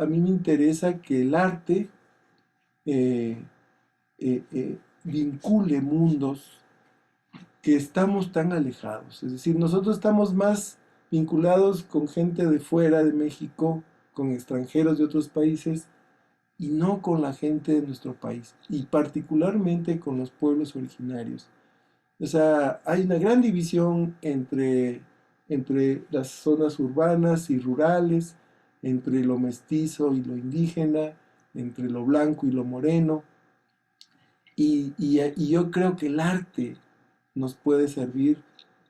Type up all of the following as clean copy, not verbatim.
a mí me interesa que el arte eh, vincule mundos que estamos tan alejados. Es decir, nosotros estamos más vinculados con gente de fuera de México, con extranjeros de otros países, y no con la gente de nuestro país, y particularmente con los pueblos originarios. O sea, hay una gran división entre las zonas urbanas y rurales, entre lo mestizo y lo indígena, entre lo blanco y lo moreno. Y yo creo que el arte nos puede servir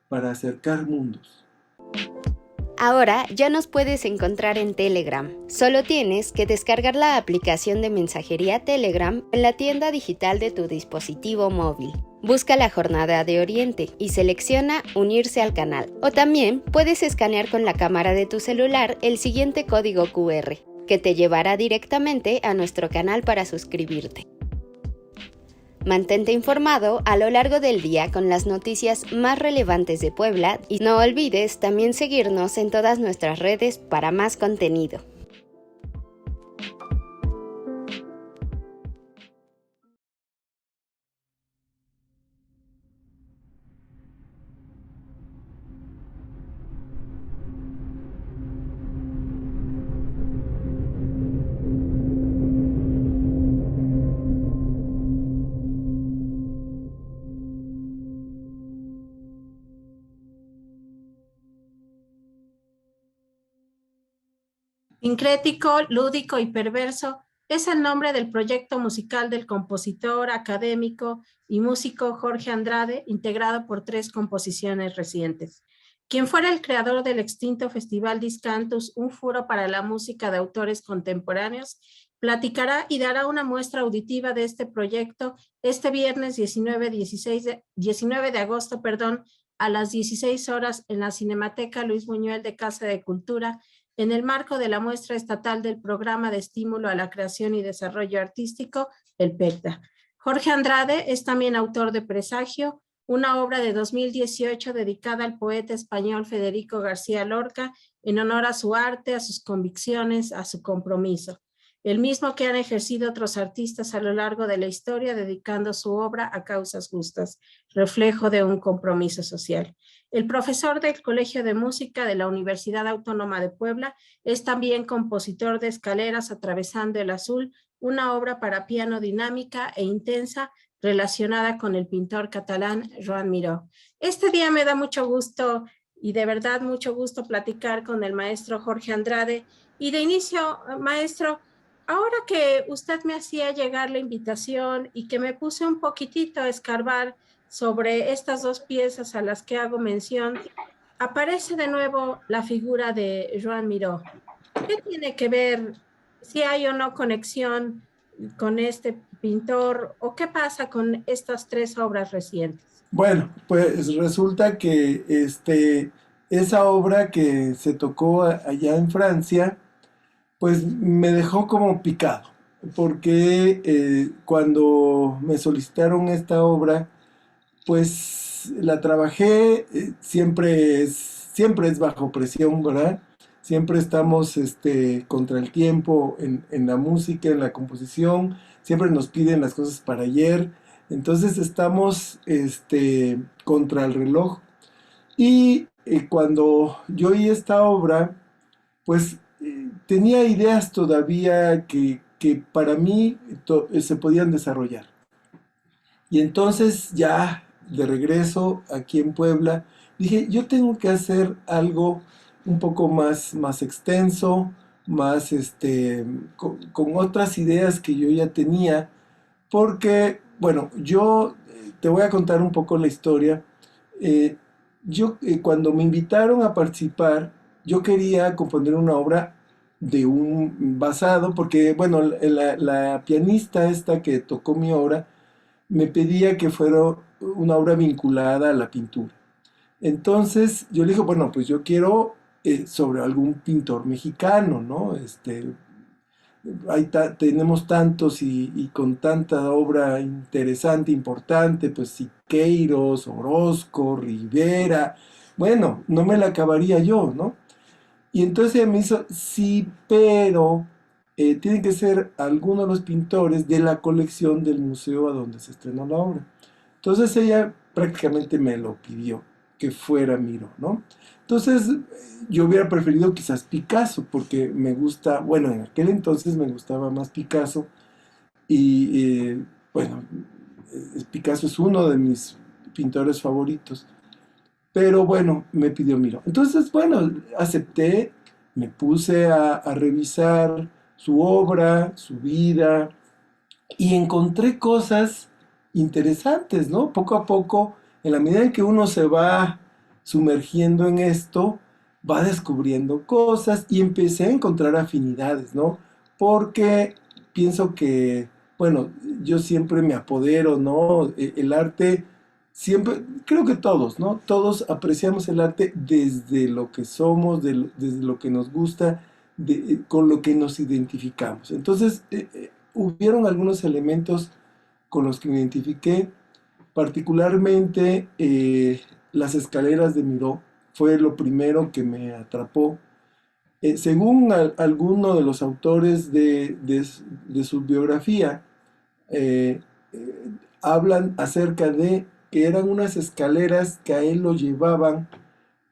para acercar mundos. Ahora ya nos puedes encontrar en Telegram. Solo tienes que descargar la aplicación de mensajería Telegram en la tienda digital de tu dispositivo móvil. Busca la Jornada de Oriente y selecciona Unirse al canal. O también puedes escanear con la cámara de tu celular el siguiente código QR, que te llevará directamente a nuestro canal para suscribirte. Mantente informado a lo largo del día con las noticias más relevantes de Puebla y no olvides también seguirnos en todas nuestras redes para más contenido. Sincrético, lúdico y perverso es el nombre del proyecto musical del compositor, académico y músico Jorge Andrade, integrado por 3 composiciones recientes. Quien fuera el creador del extinto Festival Discantus, un foro para la música de autores contemporáneos, platicará y dará una muestra auditiva de este proyecto este viernes 19 de agosto, a las 16 horas en la Cinemateca Luis Buñuel de Casa de Cultura, en el marco de la muestra estatal del Programa de Estímulo a la Creación y Desarrollo Artístico, el PECDA. Jorge Andrade es también autor de Presagio, una obra de 2018 dedicada al poeta español Federico García Lorca en honor a su arte, a sus convicciones, a su compromiso. El mismo que han ejercido otros artistas a lo largo de la historia, dedicando su obra a causas justas, reflejo de un compromiso social. El profesor del Colegio de Música de la Universidad Autónoma de Puebla es también compositor de Escaleras atravesando el azul, una obra para piano dinámica e intensa relacionada con el pintor catalán Joan Miró. Este día me da mucho gusto y de verdad mucho gusto platicar con el maestro Jorge Andrade. Y de inicio, maestro, ahora que usted me hacía llegar la invitación y que me puse un poquitito a escarbar sobre estas 2 piezas a las que hago mención, aparece de nuevo la figura de Joan Miró. ¿Qué tiene que ver, si hay o no conexión con este pintor, o qué pasa con estas 3 obras recientes? Bueno, pues resulta que esa obra que se tocó allá en Francia, pues me dejó como picado, porque cuando me solicitaron esta obra, pues la trabajé, siempre es bajo presión, ¿verdad? Siempre estamos contra el tiempo en la música, en la composición, siempre nos piden las cosas para ayer, entonces estamos contra el reloj. Y cuando yo oí esta obra, pues tenía ideas todavía que para mí se podían desarrollar. Y entonces ya de regreso aquí en Puebla, dije, yo tengo que hacer algo un poco más extenso, más con otras ideas que yo ya tenía, porque, bueno, yo te voy a contar un poco la historia. Eh, cuando me invitaron a participar, yo quería componer una obra de un basado, porque, bueno, la pianista esta que tocó mi obra, me pedía que fuera una obra vinculada a la pintura. Entonces yo le dije, bueno, pues yo quiero sobre algún pintor mexicano, ¿no? Tenemos tantos y con tanta obra interesante, importante, pues Siqueiros, Orozco, Rivera, bueno, no me la acabaría yo, ¿no? Y entonces me hizo, sí, pero tienen que ser algunos de los pintores de la colección del museo a donde se estrenó la obra. Entonces ella prácticamente me lo pidió, que fuera Miró, ¿no? Entonces yo hubiera preferido quizás Picasso, porque me gusta, bueno, en aquel entonces me gustaba más Picasso, y bueno, Picasso es uno de mis pintores favoritos. Pero bueno, me pidió Miró. Entonces, bueno, acepté, me puse a revisar su obra, su vida, y encontré cosas interesantes, ¿no? Poco a poco, en la medida en que uno se va sumergiendo en esto, va descubriendo cosas y empecé a encontrar afinidades, ¿no? Porque pienso que, bueno, yo siempre me apodero, ¿no? El arte, siempre, creo que todos, ¿no? Todos apreciamos el arte desde lo que somos, desde lo que nos gusta, con lo que nos identificamos. Entonces, hubieron algunos elementos con los que me identifiqué, particularmente las escaleras de Miró, fue lo primero que me atrapó. Según alguno de los autores de su biografía, eh, hablan acerca de que eran unas escaleras que a él lo llevaban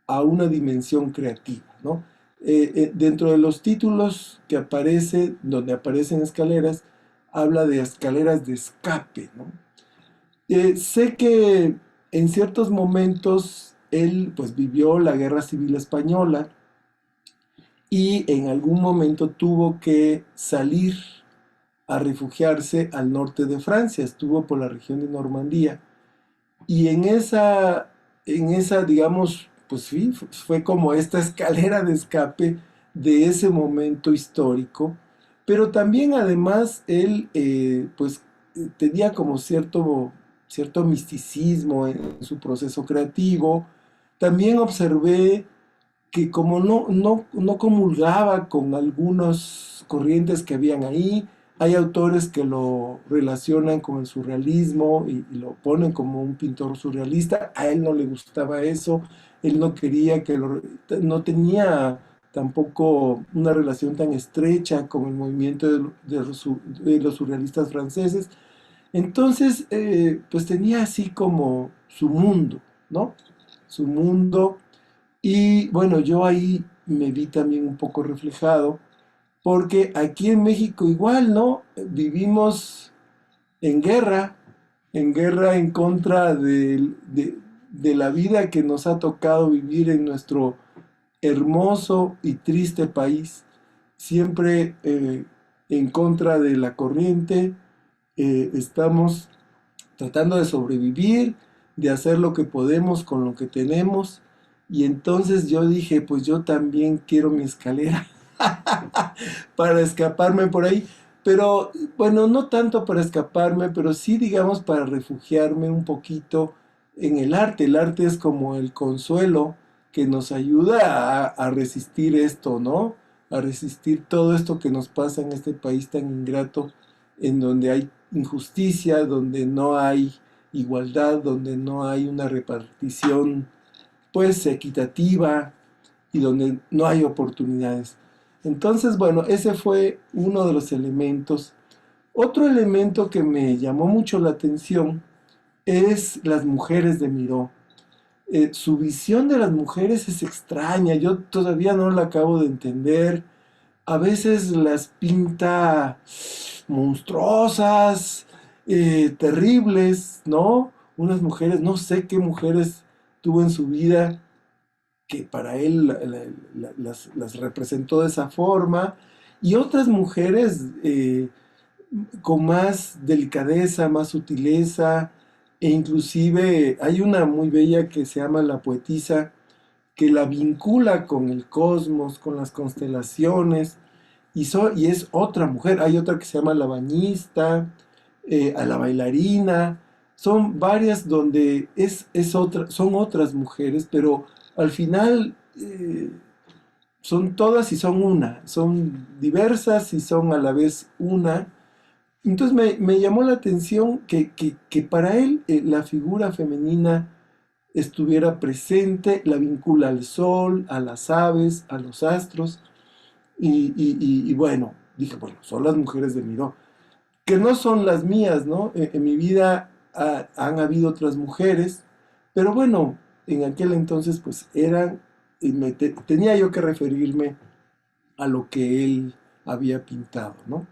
a una dimensión creativa, ¿no? Dentro de los títulos que aparece, donde aparecen escaleras, habla de escaleras de escape, ¿no? Sé que en ciertos momentos él pues vivió la Guerra Civil Española y en algún momento tuvo que salir a refugiarse al norte de Francia, estuvo por la región de Normandía y en esa, digamos, pues sí, fue como esta escalera de escape de ese momento histórico, pero también además él, pues, tenía como cierto misticismo en su proceso creativo. También observé que como no comulgaba con algunas corrientes que habían ahí, hay autores que lo relacionan con el surrealismo y lo ponen como un pintor surrealista. A él no le gustaba eso, él no quería no tenía tampoco una relación tan estrecha con el movimiento de los surrealistas franceses. Entonces, pues tenía así como su mundo, ¿no? Su mundo. Y bueno, yo ahí me vi también un poco reflejado, porque aquí en México igual, ¿no? Vivimos en guerra, en contra de la vida que nos ha tocado vivir en nuestro hermoso y triste país, siempre en contra de la corriente. Estamos tratando de sobrevivir, de hacer lo que podemos con lo que tenemos. Y entonces yo dije, pues yo también quiero mi escalera para escaparme por ahí. Pero bueno, no tanto para escaparme, pero sí, digamos, para refugiarme un poquito en el arte. El arte es como el consuelo que nos ayuda a resistir esto, ¿no? A resistir todo esto que nos pasa en este país tan ingrato, en donde hay injusticia, donde no hay igualdad, donde no hay una repartición pues equitativa y donde no hay oportunidades. Entonces, bueno, ese fue uno de los elementos. Otro elemento que me llamó mucho la atención es las mujeres de Miró. Su visión de las mujeres es extraña, yo todavía no la acabo de entender. A veces las pinta monstruosas, terribles, ¿no? Unas mujeres, no sé qué mujeres tuvo en su vida que para él las representó de esa forma, y otras mujeres con más delicadeza, más sutileza, e inclusive hay una muy bella que se llama La Poetisa, que la vincula con el cosmos, con las constelaciones, y es otra mujer. Hay otra que se llama La Bañista, a La Bailarina. Son varias donde son otras mujeres, pero al final son todas y son una, son diversas y son a la vez una. Entonces me llamó la atención que para él la figura femenina estuviera presente, la vincula al sol, a las aves, a los astros, y bueno, dije, bueno, son las mujeres de Miró, que no son las mías, ¿no? En mi vida han habido otras mujeres, pero bueno, en aquel entonces pues eran, tenía yo que referirme a lo que él había pintado, ¿no?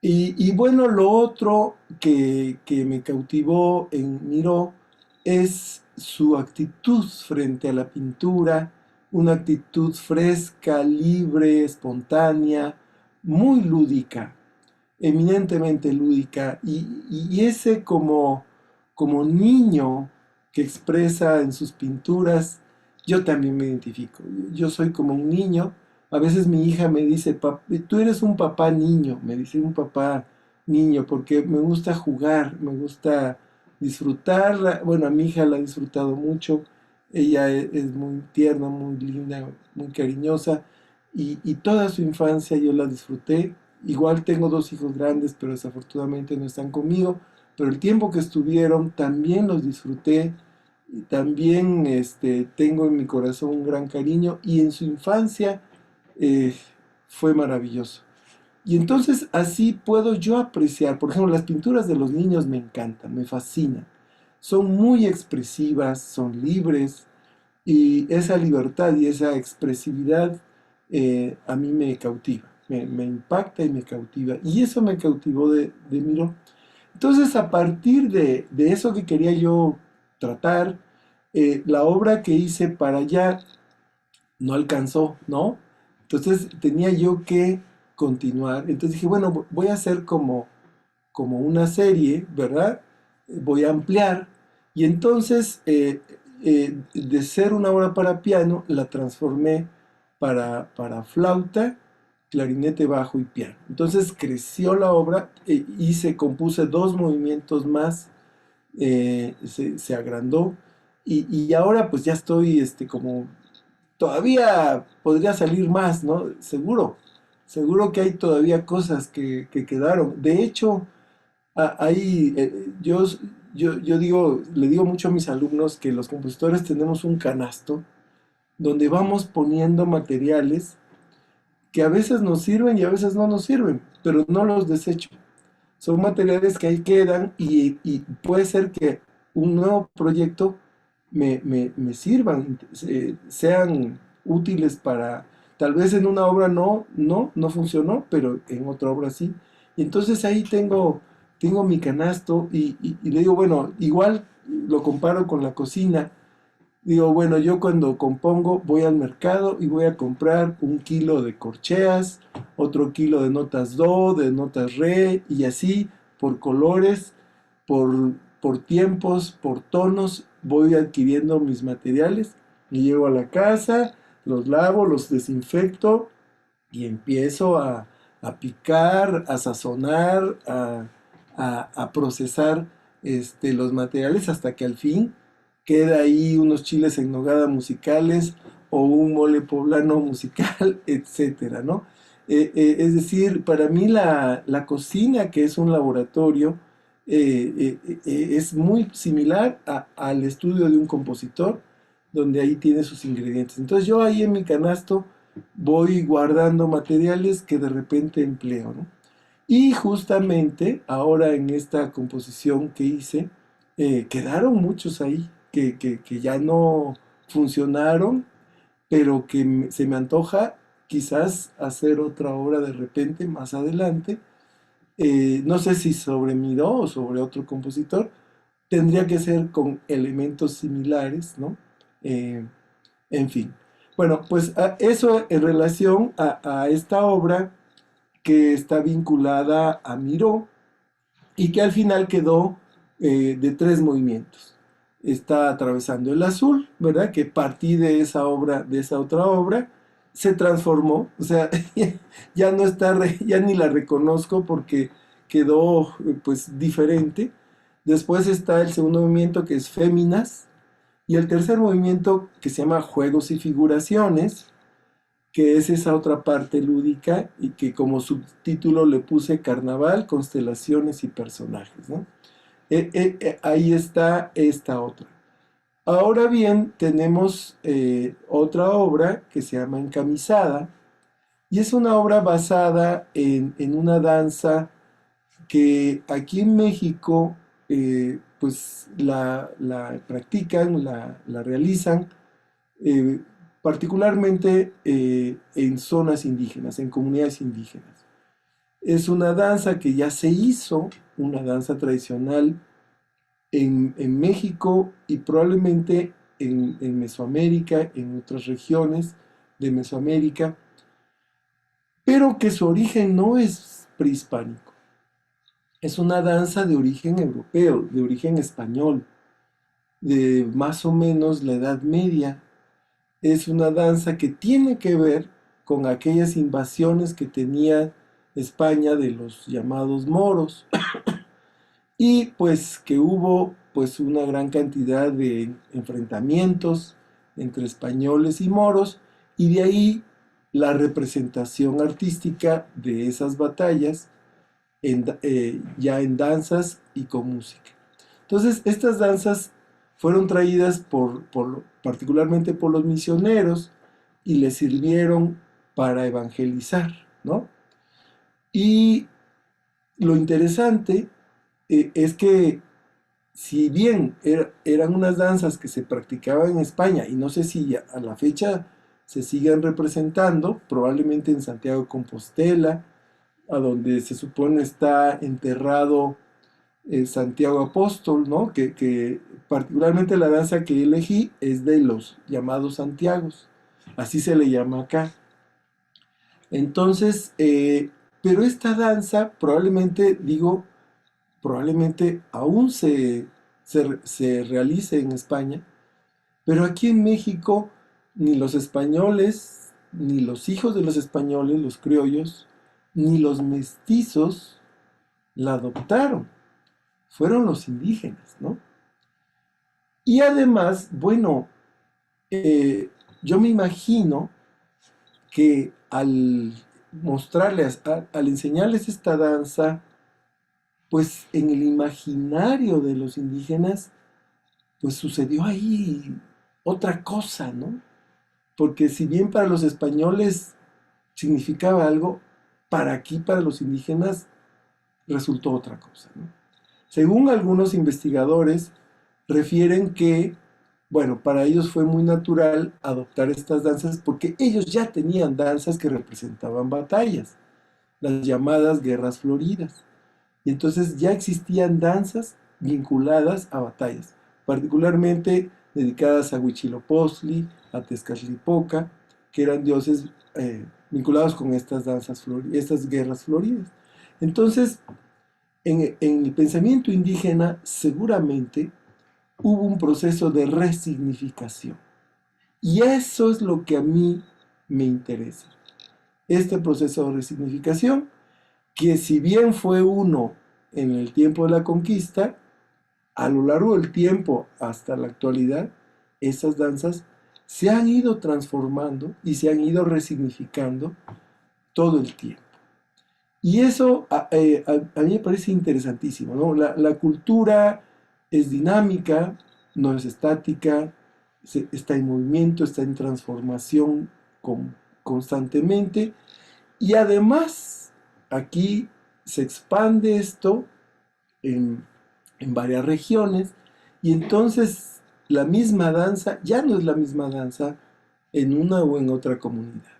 Y bueno, lo otro que me cautivó en Miró es su actitud frente a la pintura, una actitud fresca, libre, espontánea, muy lúdica, eminentemente lúdica, y ese como niño que expresa en sus pinturas, yo también me identifico. Yo soy como un niño. A veces mi hija me dice, tú eres un papá niño, me dice un papá niño, porque me gusta jugar, me gusta disfrutar. Bueno, a mi hija la ha disfrutado mucho, ella es muy tierna, muy linda, muy cariñosa, y toda su infancia yo la disfruté. Igual tengo dos hijos grandes, pero desafortunadamente no están conmigo, pero el tiempo que estuvieron también los disfruté, y también tengo en mi corazón un gran cariño, y en su infancia eh, fue maravilloso. Y entonces así puedo yo apreciar, por ejemplo, las pinturas de los niños me encantan, me fascinan. Son muy expresivas, son libres, y esa libertad y esa expresividad a mí me cautiva, me impacta y me cautiva. Y eso me cautivó de Miró. Entonces, a partir de eso que quería yo tratar, la obra que hice para allá no alcanzó, ¿no? Entonces tenía yo que continuar. Entonces dije, bueno, voy a hacer como una serie, ¿verdad? Voy a ampliar. Y entonces, de ser una obra para piano, la transformé para flauta, clarinete, bajo y piano. Entonces creció la obra, compuse dos movimientos más, se agrandó. Y ahora pues ya estoy como todavía podría salir más, ¿no? Seguro que hay todavía cosas que quedaron. De hecho, ahí yo digo, le digo mucho a mis alumnos que los compositores tenemos un canasto donde vamos poniendo materiales que a veces nos sirven y a veces no nos sirven, pero no los desecho. Son materiales que ahí quedan, y puede ser que un nuevo proyecto me sirvan, sean útiles para, tal vez en una obra no funcionó, pero en otra obra sí. Y entonces ahí tengo mi canasto, y le digo, bueno, igual lo comparo con la cocina. Digo, bueno, yo cuando compongo voy al mercado y voy a comprar 1 kilo de corcheas, otro kilo de notas do, de notas re, y así por colores, por tiempos, por tonos, voy adquiriendo mis materiales y llego a la casa, los lavo, los desinfecto y empiezo a picar, a sazonar, a procesar los materiales hasta que al fin queda ahí unos chiles en nogada musicales o un mole poblano musical, etcétera, ¿no? Es decir, para mí la cocina, que es un laboratorio, es muy similar al estudio de un compositor, donde ahí tiene sus ingredientes. Entonces yo ahí en mi canasto voy guardando materiales que de repente empleo, ¿no? Y justamente ahora en esta composición que hice, quedaron muchos ahí que ya no funcionaron, pero que se me antoja quizás hacer otra obra de repente más adelante. No sé si sobre Miró o sobre otro compositor, tendría que ser con elementos similares, ¿no? Eh, en fin. Bueno, pues eso en relación a esta obra que está vinculada a Miró y que al final quedó de 3 movimientos. Está atravesando el azul, ¿verdad? Que partí de esa obra, de esa otra obra, se transformó, o sea, ya no está, ya ni la reconozco porque quedó pues diferente. Después está el segundo movimiento, que es Féminas, y el tercer movimiento, que se llama Juegos y Figuraciones, que es esa otra parte lúdica, y que como subtítulo le puse Carnaval, Constelaciones y Personajes, ¿no? Ahí está esta otra. Ahora bien, tenemos otra obra que se llama Encamisada, Y es una obra basada en una danza que aquí en México pues la practican, la realizan eh, particularmente en zonas indígenas, en comunidades indígenas. Es una danza que ya se hizo, una danza tradicional en México y probablemente en Mesoamérica, en otras regiones de Mesoamérica, pero que su origen no es prehispánico. Es una danza de origen europeo, de origen español, de más o menos la Edad Media. Es una danza que tiene que ver con aquellas invasiones que tenía España de los llamados moros y pues que hubo pues una gran cantidad de enfrentamientos entre españoles y moros y de ahí la representación artística de esas batallas ya en danzas y con música. Entonces, estas danzas fueron traídas particularmente por los misioneros y les sirvieron para evangelizar, ¿no? Y lo interesante es que si bien eran unas danzas que se practicaban en España, y no sé si a la fecha se sigan representando, probablemente en Santiago de Compostela, a donde se supone está enterrado Santiago Apóstol, ¿no? Que particularmente la danza que elegí es de los llamados Santiagos, así se le llama acá. Entonces, pero esta danza probablemente, digo, probablemente aún se realice en España, pero aquí en México ni los españoles, ni los hijos de los españoles, los criollos, ni los mestizos la adoptaron, fueron los indígenas, ¿no? Y además, bueno, yo me imagino que al mostrarles, al enseñarles esta danza, pues en el imaginario de los indígenas, pues sucedió ahí otra cosa, ¿no? Porque si bien para los españoles significaba algo, para aquí, para los indígenas, resultó otra cosa, ¿no? Según algunos investigadores, refieren que, bueno, para ellos fue muy natural adoptar estas danzas porque ellos ya tenían danzas que representaban batallas, las llamadas guerras floridas. Y entonces ya existían danzas vinculadas a batallas, particularmente dedicadas a Huitzilopochtli, a Tezcatlipoca, que eran dioses vinculados con estas danzas, estas guerras floridas. Entonces, en el pensamiento indígena seguramente hubo un proceso de resignificación. Y eso es lo que a mí me interesa. Este proceso de resignificación, que si bien fue uno en el tiempo de la conquista, a lo largo del tiempo hasta la actualidad, esas danzas se han ido transformando y se han ido resignificando todo el tiempo. Y eso a mí me parece interesantísimo, ¿no? La cultura es dinámica, no es estática, está en movimiento, está en transformación constantemente. Y además, aquí se expande esto en, en varias regiones y entonces la misma danza ya no es la misma danza en una o en otra comunidad.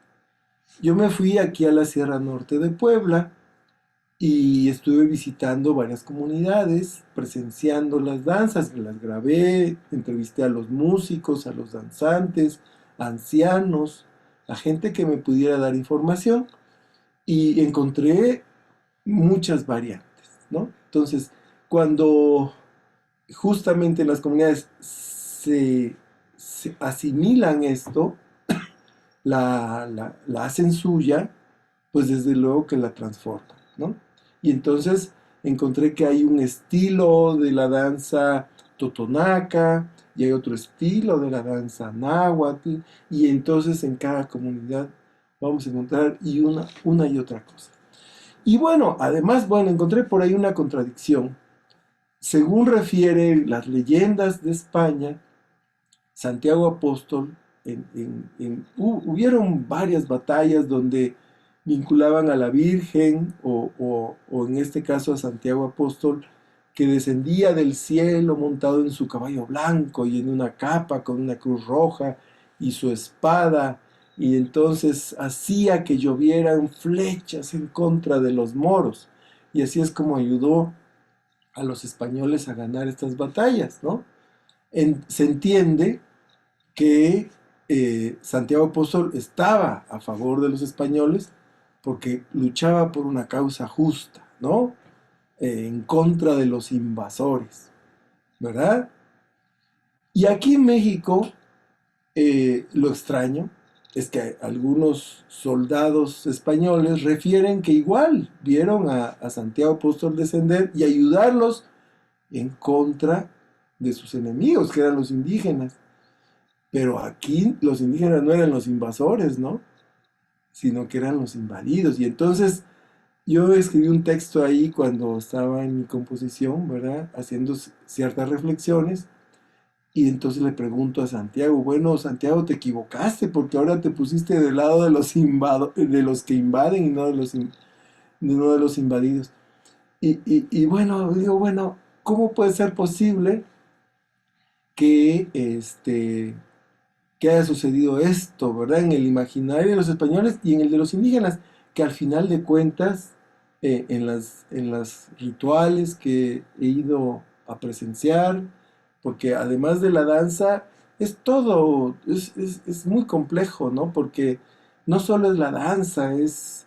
Yo me fui aquí a la Sierra Norte de Puebla y estuve visitando varias comunidades, presenciando las danzas, las grabé, entrevisté a los músicos, a los danzantes, ancianos, a gente que me pudiera dar información y encontré muchas variantes, ¿no? Entonces, cuando justamente las comunidades se asimilan esto, la hacen suya, pues desde luego que la transforman, ¿no? Y entonces encontré que hay un estilo de la danza totonaca y hay otro estilo de la danza náhuatl y entonces en cada comunidad vamos a encontrar una y otra cosa. Y bueno, además, bueno, encontré por ahí una contradicción. Según refieren las leyendas de España, Santiago Apóstol, hubieron varias batallas donde vinculaban a la Virgen o en este caso a Santiago Apóstol, que descendía del cielo montado en su caballo blanco y en una capa con una cruz roja y su espada, y entonces hacía que llovieran flechas en contra de los moros. Y así es como ayudó a los españoles a ganar estas batallas, ¿no? Se entiende que Santiago Apóstol estaba a favor de los españoles porque luchaba por una causa justa, ¿no? En contra de los invasores, ¿verdad? Y aquí en México, lo extraño es que algunos soldados españoles refieren que igual vieron a Santiago Apóstol descender y ayudarlos en contra de sus enemigos, que eran los indígenas. Pero aquí los indígenas no eran los invasores, ¿no? Sino que eran los invadidos. Y entonces yo escribí un texto ahí cuando estaba en mi composición, ¿verdad? Haciendo ciertas reflexiones. Y entonces le pregunto a Santiago, bueno, Santiago, te equivocaste porque ahora te pusiste del lado de de los que invaden y no no de los invadidos. Y bueno, digo, bueno, ¿cómo puede ser posible que que haya sucedido esto, ¿verdad? En el imaginario de los españoles y en el de los indígenas, que al final de cuentas, en las rituales que he ido a presenciar, porque además de la danza, es todo, es muy complejo, ¿no? Porque no solo es la danza, es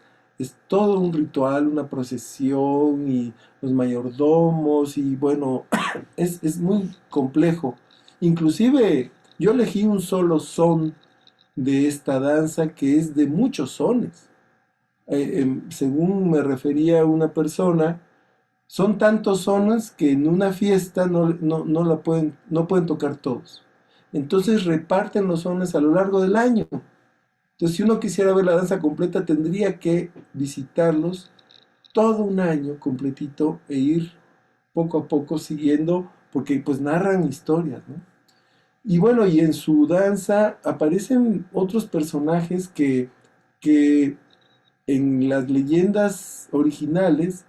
todo un ritual, una procesión y los mayordomos y bueno, es muy complejo. Inclusive yo elegí un solo son de esta danza que es de muchos sones. Según me refería una persona, son tantos sones que en una fiesta no pueden tocar todos. Entonces reparten los sones a lo largo del año. Entonces si uno quisiera ver la danza completa tendría que visitarlos todo un año completito e ir poco a poco siguiendo, porque pues narran historias, ¿no? Y bueno, y en su danza aparecen otros personajes que en las leyendas originales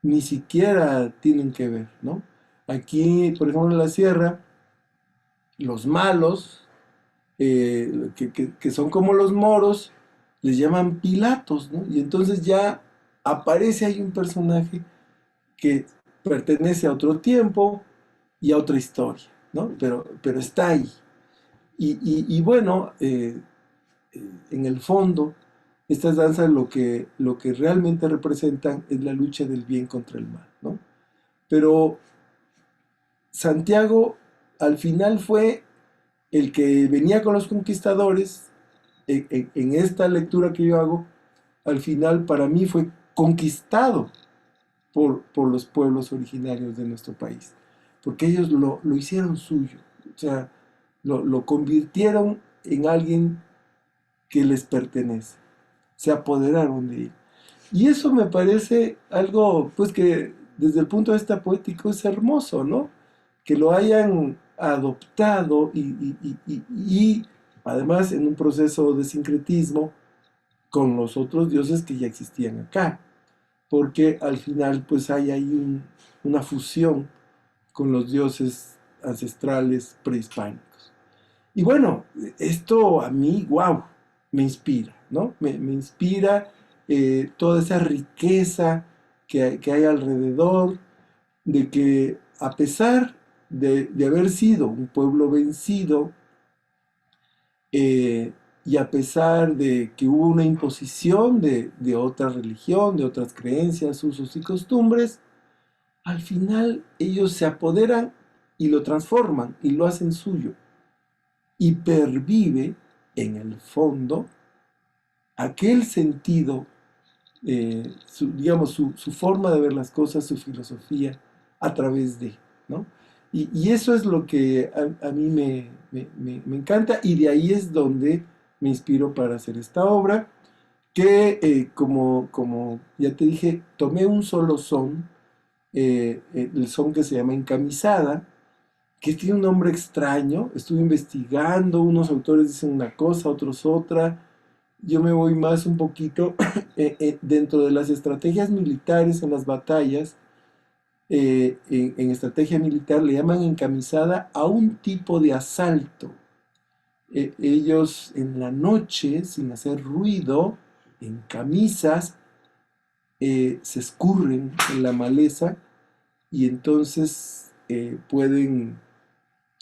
ni siquiera tienen que ver, ¿no? Aquí, por ejemplo, en la sierra, los malos, que son como los moros, les llaman Pilatos, ¿no? Y entonces ya aparece ahí un personaje que pertenece a otro tiempo y a otra historia, ¿no? Pero está ahí. Y bueno, en el fondo, estas danzas lo que realmente representan es la lucha del bien contra el mal, ¿no? Pero Santiago al final fue el que venía con los conquistadores, en esta lectura que yo hago, al final para mí fue conquistado por los pueblos originarios de nuestro país, porque ellos lo hicieron suyo, o sea, lo convirtieron en alguien que les pertenece, se apoderaron de él. Y eso me parece algo, pues que desde el punto de vista poético es hermoso, ¿no? Que lo hayan adoptado y además en un proceso de sincretismo con los otros dioses que ya existían acá, porque al final pues hay ahí una fusión con los dioses ancestrales prehispánicos. Y bueno, esto a mí, wow, me inspira, ¿no? Me inspira toda esa riqueza que hay alrededor, de que a pesar de haber sido un pueblo vencido, y a pesar de que hubo una imposición de otra religión, de otras creencias, usos y costumbres, al final ellos se apoderan y lo transforman y lo hacen suyo. Y pervive en el fondo aquel sentido, digamos, su forma de ver las cosas, su filosofía, a través de, ¿no? Y eso es lo que a mí me encanta y de ahí es donde me inspiro para hacer esta obra, que como ya te dije, tomé un solo son, el son que se llama Encamisada, que tiene un nombre extraño. Estuve investigando, unos autores dicen una cosa, otros otra, yo me voy más un poquito dentro de las estrategias militares en las batallas. En estrategia militar le llaman encamisada a un tipo de asalto. Ellos en la noche, sin hacer ruido, en camisas, se escurren en la maleza y entonces pueden,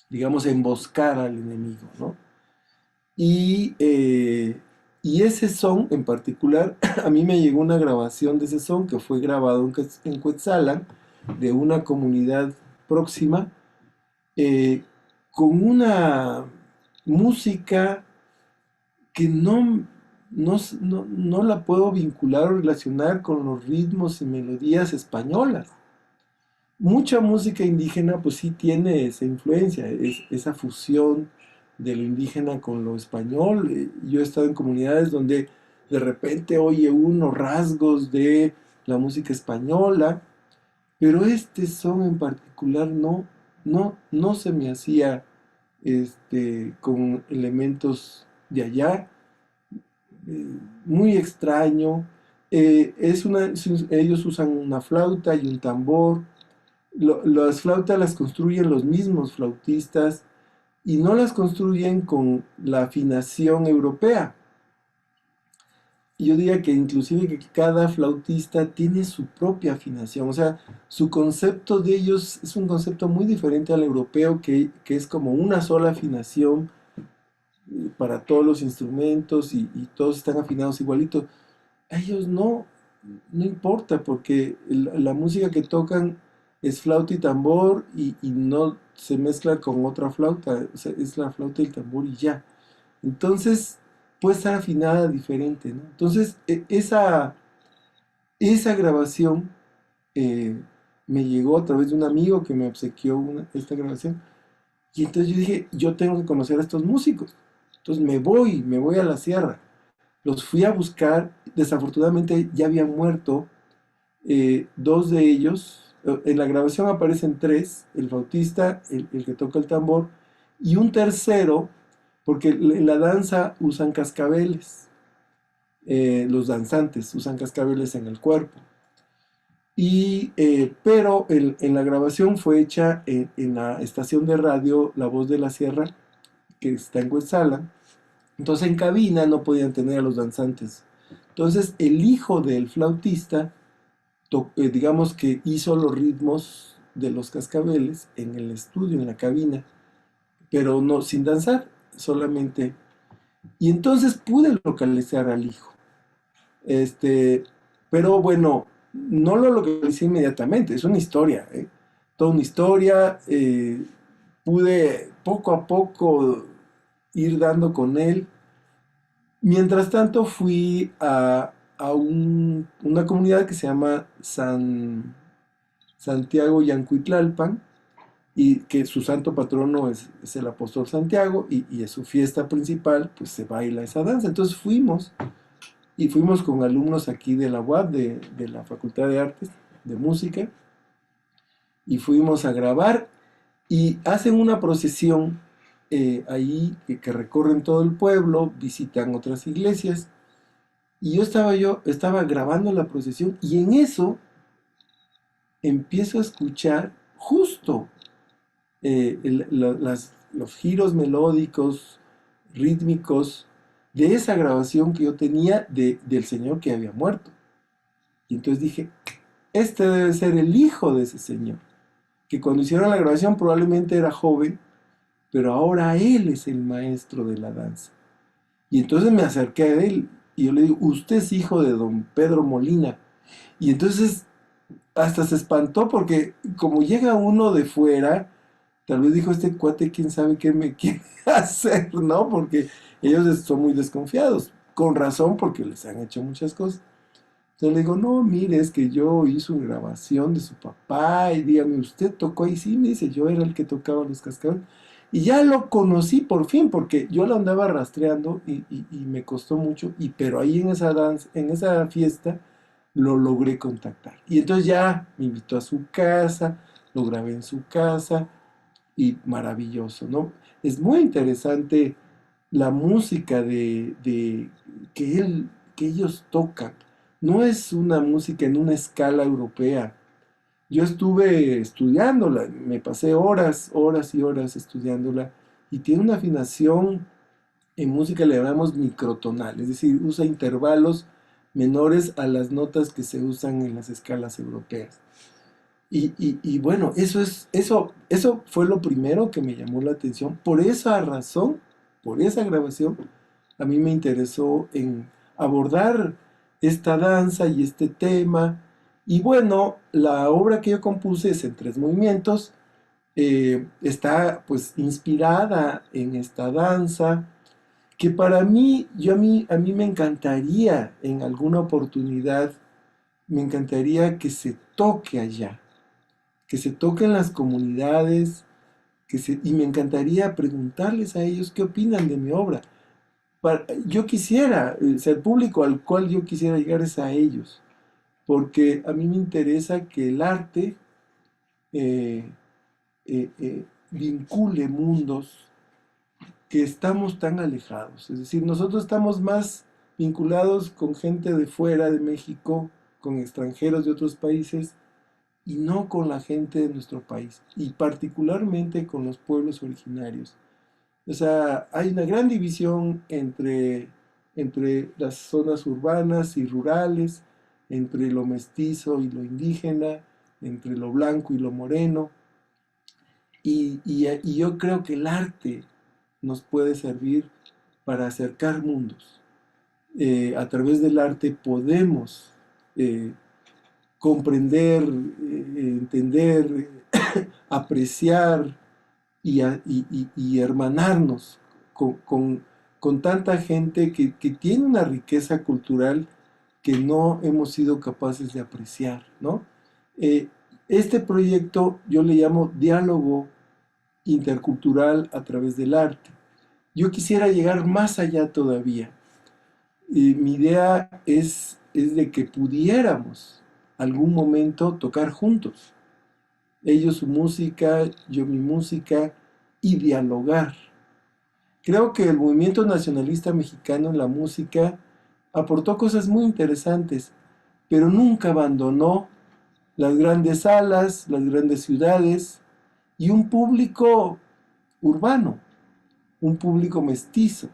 digamos, emboscar al enemigo, ¿no? Y, eh, y ese son en particular, a mí me llegó una grabación de ese son que fue grabado en Cuetzalan, de una comunidad próxima, eh, con una música que no la puedo vincular o relacionar con los ritmos y melodías españolas. Mucha música indígena pues sí tiene esa influencia, esa fusión de lo indígena con lo español. Yo he estado en comunidades donde de repente oye unos rasgos de la música española, pero este son en particular no se me hacía con elementos de allá, muy extraño. Ellos usan una flauta y un tambor. Las flautas las construyen los mismos flautistas y no las construyen con la afinación europea. Yo diría que inclusive que cada flautista tiene su propia afinación, o sea, su concepto de ellos es un concepto muy diferente al europeo que es como una sola afinación para todos los instrumentos y todos están afinados igualito. A ellos no importa porque la música que tocan es flauta y tambor y no se mezcla con otra flauta, o sea, es la flauta y el tambor y ya. Entonces puede estar afinada diferente, ¿no? Entonces esa grabación me llegó a través de un amigo que me obsequió esta grabación y entonces yo dije, yo tengo que conocer a estos músicos. Entonces me voy a la sierra. Los fui a buscar, desafortunadamente ya habían muerto dos de ellos. En la grabación aparecen tres, el flautista, el que toca el tambor, y un tercero, porque en la danza usan cascabeles, los danzantes usan cascabeles en el cuerpo. Pero en la grabación fue hecha en la estación de radio La Voz de la Sierra, que está en Huetzala. Entonces en cabina no podían tener a los danzantes. Entonces el hijo del flautista, digamos que hizo los ritmos de los cascabeles en el estudio, en la cabina, pero no sin danzar, solamente. Y entonces pude localizar al hijo. Este, pero bueno, no lo localicé inmediatamente, es una historia, ¿eh? Toda una historia. Pude poco a poco ir dando con él. Mientras tanto fui a una comunidad que se llama Santiago Yancuitlalpan y que su santo patrono es el apóstol Santiago y es su fiesta principal, pues se baila esa danza. Entonces fuimos con alumnos aquí de la UAP, de la Facultad de Artes, de Música, y fuimos a grabar y hacen una procesión ahí que recorren todo el pueblo, visitan otras iglesias. Y yo estaba grabando la procesión y en eso empiezo a escuchar justo los giros melódicos, rítmicos de esa grabación que yo tenía del señor que había muerto. Y entonces dije, este debe ser el hijo de ese señor, que cuando hicieron la grabación probablemente era joven, pero ahora él es el maestro de la danza. Y entonces me acerqué a él y yo le digo, usted es hijo de don Pedro Molina. Y entonces hasta se espantó porque como llega uno de fuera, tal vez dijo este cuate, quién sabe qué me quiere hacer, ¿no? Porque ellos son muy desconfiados, con razón porque les han hecho muchas cosas. Entonces le digo, no, mire, es que yo hice una grabación de su papá y dígame, ¿usted tocó ahí? Sí, me dice, yo era el que tocaba los cascabeles. Y ya lo conocí por fin, porque yo lo andaba rastreando y me costó mucho, pero ahí en esa danza, en esa fiesta, lo logré contactar. Y entonces ya me invitó a su casa, lo grabé en su casa, y maravilloso, ¿no? Es muy interesante la música que ellos tocan. No es una música en una escala europea. Yo estuve estudiándola, me pasé horas, horas y horas estudiándola, y tiene una afinación, en música le llamamos microtonal, es decir, usa intervalos menores a las notas que se usan en las escalas europeas. Y bueno, eso fue lo primero que me llamó la atención. Por esa razón, por esa grabación, a mí me interesó en abordar esta danza y este tema. Y bueno, la obra que yo compuse es en 3 movimientos. Está pues inspirada en esta danza, que para mí, a mí me encantaría en alguna oportunidad, me encantaría que se toque allá, que se toque en las comunidades, y me encantaría preguntarles a ellos qué opinan de mi obra. Yo quisiera, el público al cual yo quisiera llegar es a ellos, porque a mí me interesa que el arte vincule mundos que estamos tan alejados. Es decir, nosotros estamos más vinculados con gente de fuera de México, con extranjeros de otros países, y no con la gente de nuestro país, y particularmente con los pueblos originarios. O sea, hay una gran división entre las zonas urbanas y rurales, entre lo mestizo y lo indígena, entre lo blanco y lo moreno. Y yo creo que el arte nos puede servir para acercar mundos. A través del arte podemos comprender, entender, apreciar y hermanarnos con tanta gente que tiene una riqueza cultural que no hemos sido capaces de apreciar, ¿no? Este proyecto yo le llamo diálogo intercultural a través del arte. Yo quisiera llegar más allá todavía. Mi idea es de que pudiéramos algún momento tocar juntos. Ellos su música, yo mi música, y dialogar. Creo que el movimiento nacionalista mexicano en la música aportó cosas muy interesantes, pero nunca abandonó las grandes salas, las grandes ciudades y un público urbano, un público mestizo.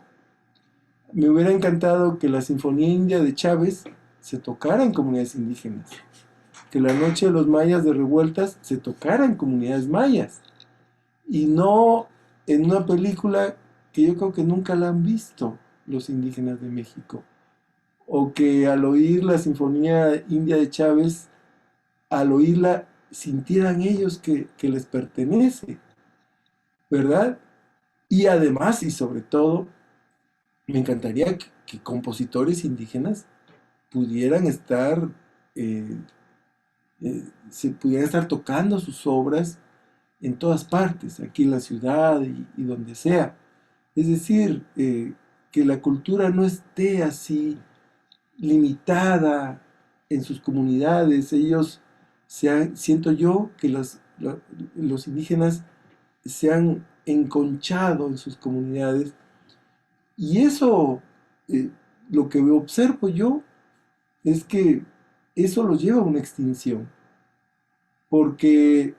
Me hubiera encantado que la Sinfonía India de Chávez se tocara en comunidades indígenas, que la Noche de los Mayas de Revueltas se tocara en comunidades mayas, y no en una película que yo creo que nunca la han visto los indígenas de México, o que al oír la Sinfonía India de Chávez, al oírla, sintieran ellos que les pertenece, ¿verdad? Y además, y sobre todo, me encantaría que compositores indígenas pudieran estar, se pudieran estar tocando sus obras en todas partes, aquí en la ciudad y donde sea. Es decir, que la cultura no esté así limitada en sus comunidades. Ellos siento yo que los indígenas se han enconchado en sus comunidades, y eso, eh, lo que observo yo es que eso los lleva a una extinción, porque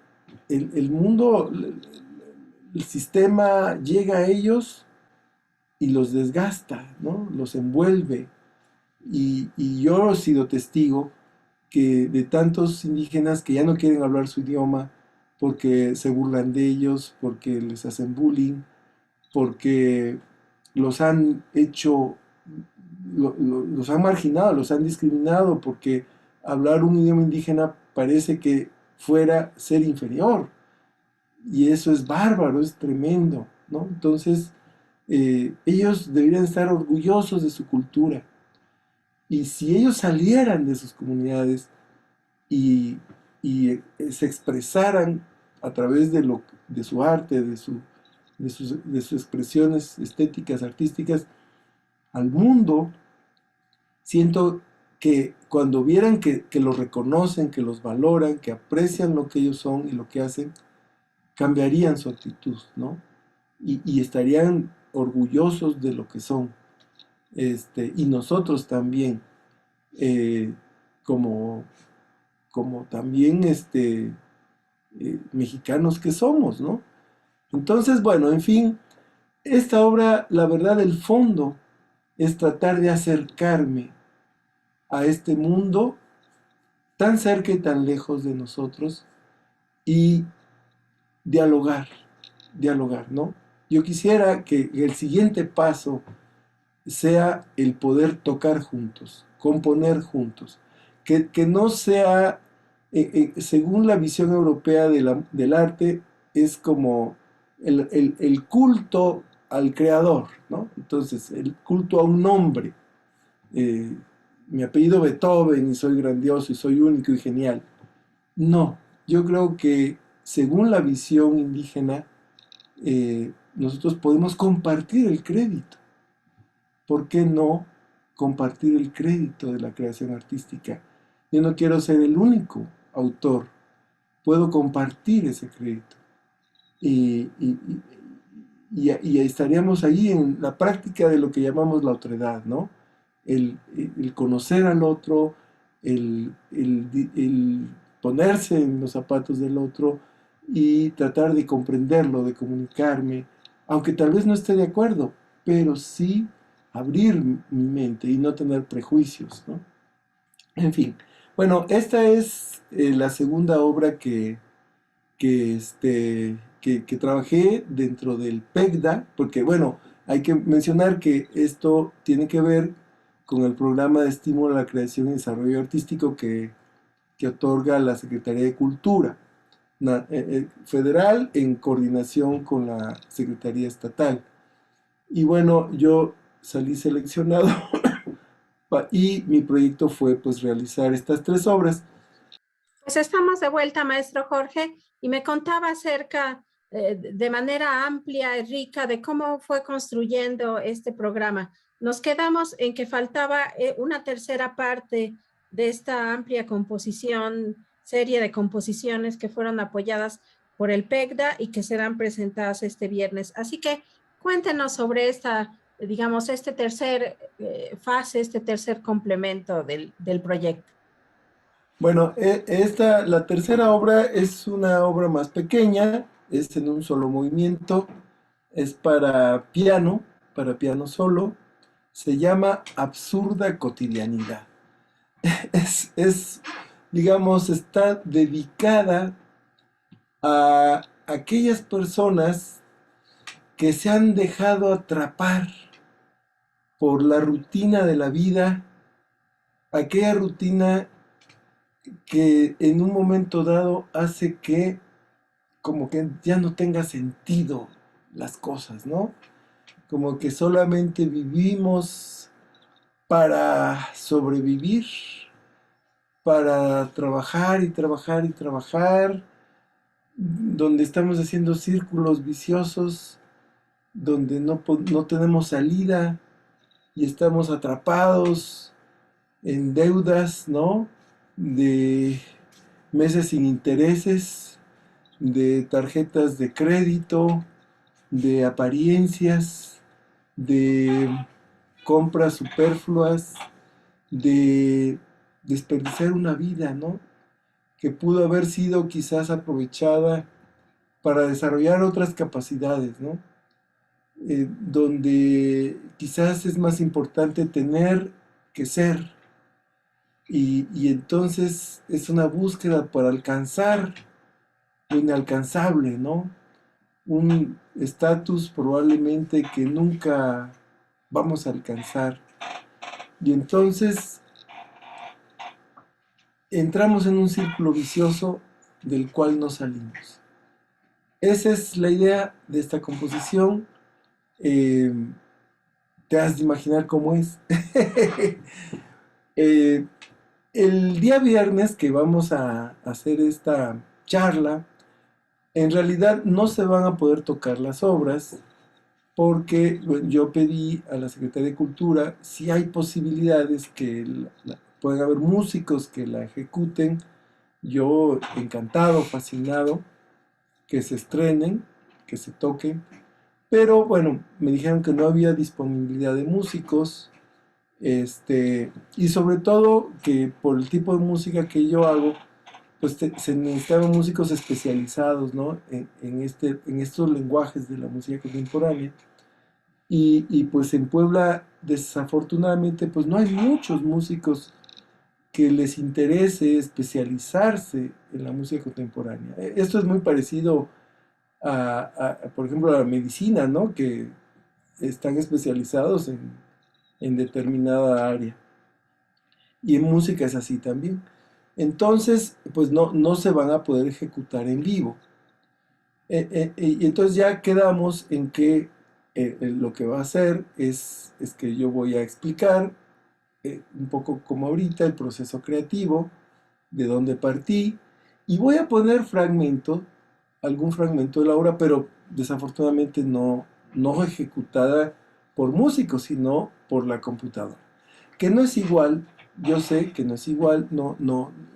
el mundo, el sistema llega a ellos y los desgasta, ¿no? Los envuelve. Y yo he sido testigo de tantos indígenas que ya no quieren hablar su idioma porque se burlan de ellos, porque les hacen bullying, porque los han hecho, los han marginado, los han discriminado, porque hablar un idioma indígena parece que fuera ser inferior. Y eso es bárbaro, es tremendo, ¿no? Entonces, ellos deberían estar orgullosos de su cultura. Y si ellos salieran de sus comunidades y, se expresaran a través de su arte, de sus expresiones estéticas, artísticas, al mundo, siento que cuando vieran que los reconocen, que los valoran, que aprecian lo que ellos son y lo que hacen, cambiarían su actitud, ¿no? Y estarían orgullosos de lo que son. y nosotros también, eh, como, como también mexicanos que somos, ¿no? Entonces, bueno, en fin, esta obra, la verdad, el fondo es tratar de acercarme a este mundo tan cerca y tan lejos de nosotros y dialogar, dialogar, ¿no? Yo quisiera que el siguiente paso sea el poder tocar juntos, componer juntos, que no sea, según la visión europea del arte, es como el culto al creador, ¿no? Entonces, el culto a un hombre. eh, Mi apellido Beethoven y soy grandioso y soy único y genial. No, yo creo que según la visión indígena, nosotros podemos compartir el crédito. ¿Por qué no compartir el crédito de la creación artística? Yo no quiero ser el único autor, puedo compartir ese crédito. Y, y- y estaríamos ahí en la práctica de lo que llamamos la otredad, ¿no? El conocer al otro, el ponerse en los zapatos del otro y tratar de comprenderlo, de comunicarme, aunque tal vez no esté de acuerdo, pero sí abrir mi mente y no tener prejuicios, ¿no? En fin, bueno, esta es la segunda obra que trabajé dentro del PECDA, porque bueno, hay que mencionar que esto tiene que ver con el programa de estímulo a la creación y desarrollo artístico que otorga la Secretaría de Cultura Federal en coordinación con la Secretaría Estatal. Y bueno, yo salí seleccionado y mi proyecto fue pues realizar estas tres obras. Pues estamos de vuelta, maestro Jorge, y me contaba acerca de manera amplia y rica de cómo fue construyendo este programa. Nos quedamos en que faltaba una tercera parte de esta amplia composición, serie de composiciones que fueron apoyadas por el PECDA y que serán presentadas este viernes. Así que cuéntenos sobre esta, digamos, este tercer fase, este tercer complemento del proyecto. Bueno, la tercera obra es una obra más pequeña, es en un solo movimiento, es para piano solo, se llama Absurda Cotidianidad. Es, digamos, está dedicada a aquellas personas que se han dejado atrapar por la rutina de la vida, aquella rutina que en un momento dado hace que como que ya no tenga sentido las cosas, ¿no? Como que solamente vivimos para sobrevivir, para trabajar y trabajar y trabajar, donde estamos haciendo círculos viciosos, donde no tenemos salida y estamos atrapados en deudas, ¿no? De meses sin intereses, de tarjetas de crédito, de apariencias, de compras superfluas, de desperdiciar una vida, ¿no? Que pudo haber sido quizás aprovechada para desarrollar otras capacidades, ¿no? Donde quizás es más importante tener que ser. Y entonces es una búsqueda para alcanzar lo inalcanzable, ¿no? Un estatus probablemente que nunca vamos a alcanzar. Y entonces entramos en un círculo vicioso del cual no salimos. Esa es la idea de esta composición. Eh, Te has de imaginar cómo es. Eh, el día viernes que vamos a hacer esta charla, en realidad no se van a poder tocar las obras porque bueno, yo pedí a la Secretaría de Cultura si hay posibilidades que puedan haber músicos que la ejecuten. Yo encantado, fascinado, que se estrenen, que se toquen. Pero bueno, me dijeron que no había disponibilidad de músicos Y sobre todo que por el tipo de música que yo hago, pues se necesitaban músicos especializados, ¿no? En estos lenguajes de la música contemporánea. Y pues en Puebla, desafortunadamente, pues no hay muchos músicos que les interese especializarse en la música contemporánea. Esto es muy parecido por ejemplo, a la medicina, ¿no? Que están especializados en determinada área. Y en música es así también. Entonces, pues no se van a poder ejecutar en vivo. Y entonces ya quedamos en que lo que va a hacer es que yo voy a explicar un poco como ahorita el proceso creativo, de dónde partí, y voy a poner algún fragmento de la obra, pero desafortunadamente no ejecutada por músicos, sino por la computadora. Que no es igual, yo sé que no es igual,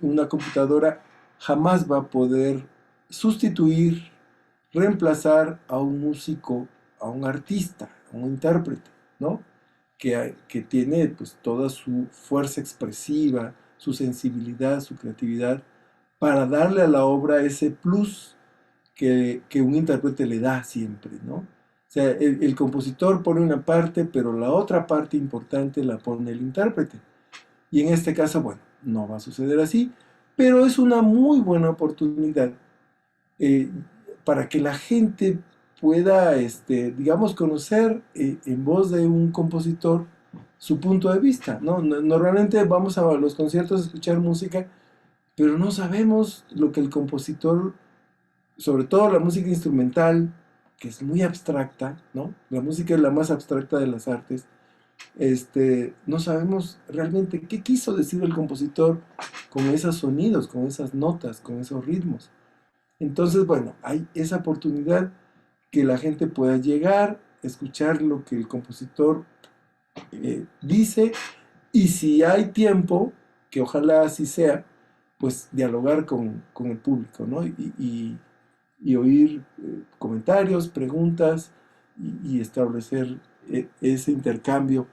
una computadora jamás va a poder sustituir, reemplazar a un músico, a un artista, a un intérprete, ¿no? Que tiene pues toda su fuerza expresiva, su sensibilidad, su creatividad, para darle a la obra ese plus que un intérprete le da siempre, ¿no? O sea, el compositor pone una parte, pero la otra parte importante la pone el intérprete. Y en este caso, bueno, no va a suceder así, pero es una muy buena oportunidad eh, para que la gente pueda, digamos, conocer en voz de un compositor su punto de vista, ¿no? Normalmente vamos a los conciertos a escuchar música, pero no sabemos lo que el compositor, sobre todo la música instrumental, que es muy abstracta, ¿no? La música es la más abstracta de las artes. No sabemos realmente qué quiso decir el compositor con esos sonidos, con esas notas, con esos ritmos. Entonces, bueno, hay esa oportunidad que la gente pueda llegar, escuchar lo que el compositor dice, y si hay tiempo, que ojalá así sea, pues dialogar con el público, ¿no? Y oír comentarios, preguntas y establecer ese intercambio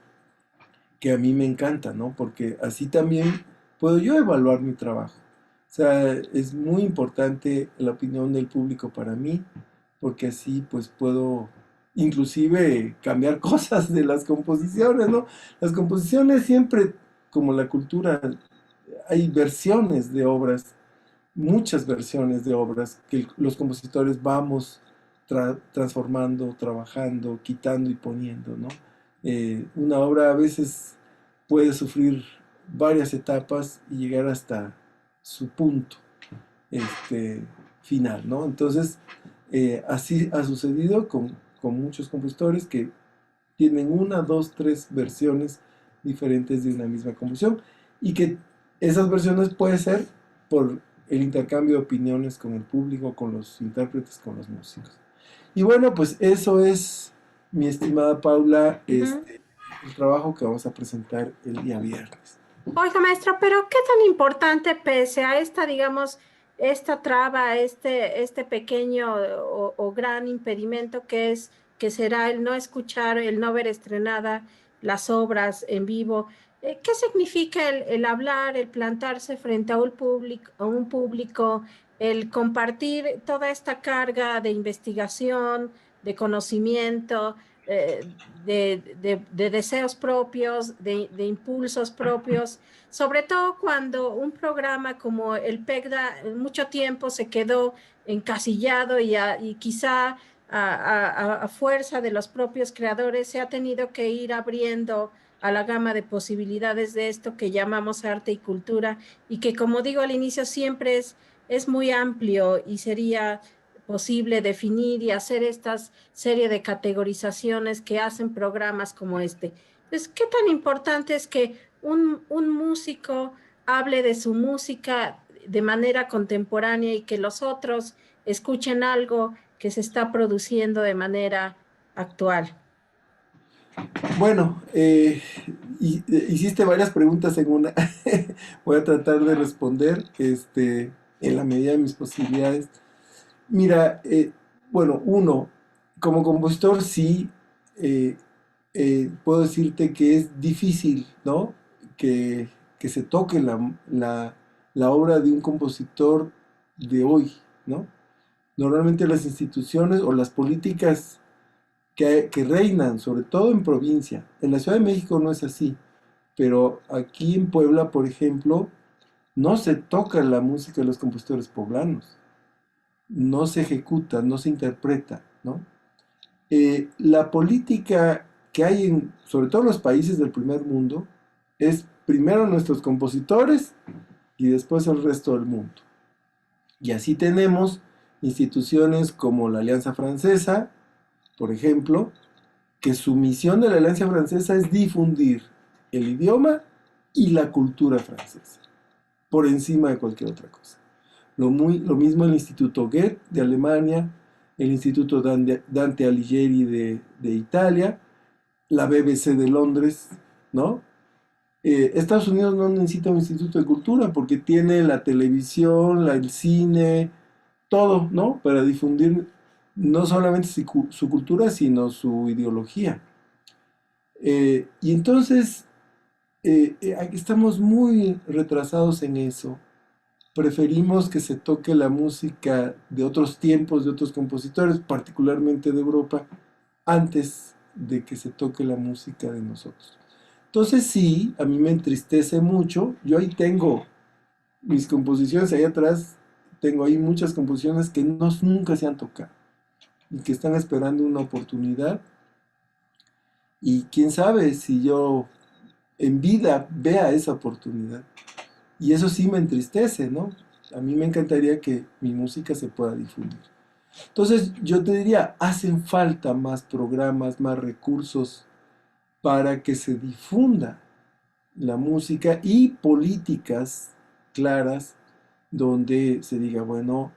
que a mí me encanta, ¿no? Porque así también puedo yo evaluar mi trabajo. O sea, es muy importante la opinión del público para mí, porque así pues puedo inclusive cambiar cosas de las composiciones, ¿no? Las composiciones siempre, como la cultura, hay versiones de obras, muchas versiones de obras que los compositores vamos transformando, trabajando, quitando y poniendo, ¿no? Una obra a veces puede sufrir varias etapas y llegar hasta su punto este, final, ¿no? Entonces, así ha sucedido con muchos compositores que tienen una, dos, tres versiones diferentes de una misma composición y que esas versiones pueden ser por el intercambio de opiniones con el público, con los intérpretes, con los músicos. Y bueno, pues eso es, mi estimada Paula, el trabajo que vamos a presentar el día viernes. Oiga, maestro, pero qué tan importante pese a esta, digamos, esta traba, este pequeño o gran impedimento que será el no escuchar, el no ver estrenada las obras en vivo. ¿Qué significa el hablar, el plantarse frente a un público, el compartir toda esta carga de investigación, de conocimiento? De deseos propios, impulsos propios, sobre todo cuando un programa como el PECDA mucho tiempo se quedó encasillado y quizá a fuerza de los propios creadores se ha tenido que ir abriendo a la gama de posibilidades de esto que llamamos arte y cultura y que, como digo al inicio, siempre es muy amplio y sería posible definir y hacer estas serie de categorizaciones que hacen programas como este. Entonces, ¿qué tan importante es que un músico hable de su música de manera contemporánea y que los otros escuchen algo que se está produciendo de manera actual? Bueno, hiciste varias preguntas en una. Voy a tratar de responder en la medida de mis posibilidades. Mira, bueno, uno, como compositor sí, puedo decirte que es difícil, ¿no? Que se toque la obra de un compositor de hoy, ¿no? Normalmente las instituciones o las políticas que reinan, sobre todo en provincia, en la Ciudad de México no es así, pero aquí en Puebla, por ejemplo, no se toca la música de los compositores poblanos, no se ejecuta, no se interpreta, ¿no? La política que hay sobre todo en los países del primer mundo, es primero nuestros compositores y después el resto del mundo. Y así tenemos instituciones como la Alianza Francesa, por ejemplo, que su misión de la Alianza Francesa es difundir el idioma y la cultura francesa, por encima de cualquier otra cosa. Lo mismo el Instituto Goethe de Alemania, el Instituto Dante Alighieri de Italia, la BBC de Londres, ¿no? Estados Unidos no necesita un instituto de cultura porque tiene la televisión, el cine, todo, ¿no? Para difundir no solamente su cultura, sino su ideología. Y entonces, aquí estamos muy retrasados en eso. Preferimos que se toque la música de otros tiempos, de otros compositores, particularmente de Europa, antes de que se toque la música de nosotros. Entonces sí, a mí me entristece mucho. Yo ahí tengo mis composiciones, ahí atrás tengo ahí muchas composiciones que nunca se han tocado y que están esperando una oportunidad. Y quién sabe si yo en vida vea esa oportunidad. Y eso sí me entristece, ¿no? A mí me encantaría que mi música se pueda difundir. Entonces yo te diría, hacen falta más programas, más recursos para que se difunda la música y políticas claras donde se diga, bueno,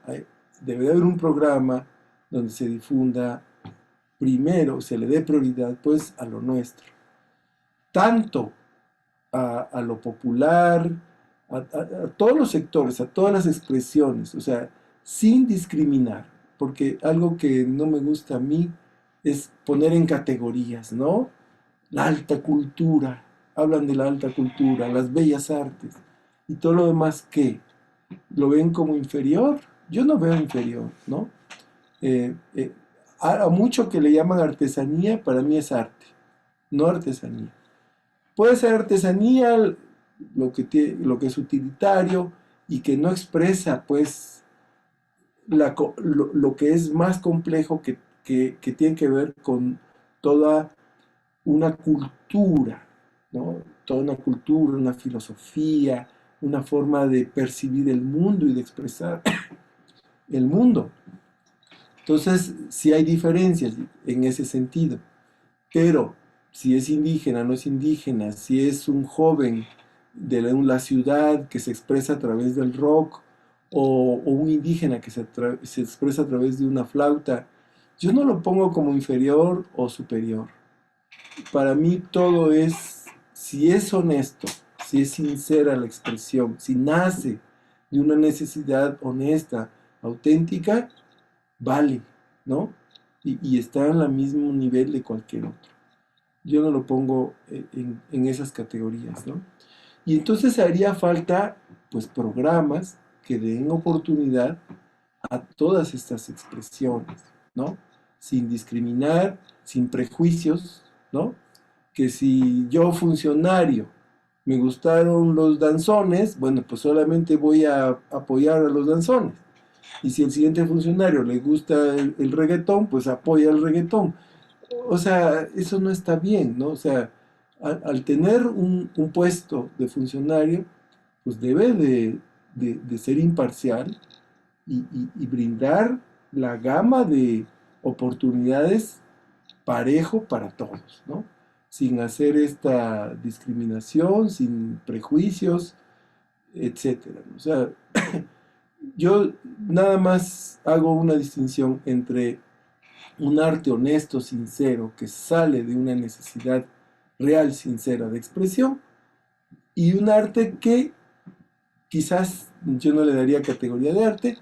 debe haber un programa donde se difunda primero, se le dé prioridad pues a lo nuestro. Tanto a lo popular, a todos los sectores, a todas las expresiones, o sea, sin discriminar, porque algo que no me gusta a mí es poner en categorías, ¿no? La alta cultura, hablan de la alta cultura, las bellas artes, y todo lo demás, ¿qué? ¿Lo ven como inferior? Yo no veo inferior, ¿no? Eh, eh, a mucho que le llaman artesanía, para mí es arte, no artesanía. Puede ser artesanía lo que es utilitario y que no expresa, pues, lo que es más complejo que tiene que ver con toda una cultura, ¿no? Toda una cultura, una filosofía, una forma de percibir el mundo y de expresar el mundo. Entonces, sí hay diferencias en ese sentido, pero si es indígena, no es indígena, si es un joven de la ciudad que se expresa a través del rock, o un indígena que se expresa a través de una flauta, yo no lo pongo como inferior o superior. Para mí todo es, si es honesto, si es sincera la expresión, si nace de una necesidad honesta, auténtica, vale, ¿no? Y está en el mismo nivel de cualquier otro. Yo no lo pongo en esas categorías, ¿no? Y entonces haría falta, pues, programas que den oportunidad a todas estas expresiones, ¿no? Sin discriminar, sin prejuicios, ¿no? Que si yo funcionario me gustaron los danzones, bueno, pues solamente voy a apoyar a los danzones. Y si el siguiente funcionario le gusta el reggaetón, pues apoya el reggaetón. O sea, eso no está bien, ¿no? O sea, al tener un puesto de funcionario, pues debe de ser imparcial y brindar la gama de oportunidades parejo para todos, ¿no? Sin hacer esta discriminación, sin prejuicios, etcétera. O sea, yo nada más hago una distinción entre un arte honesto, sincero, que sale de una necesidad real, sincera de expresión, y un arte que quizás yo no le daría categoría de arte,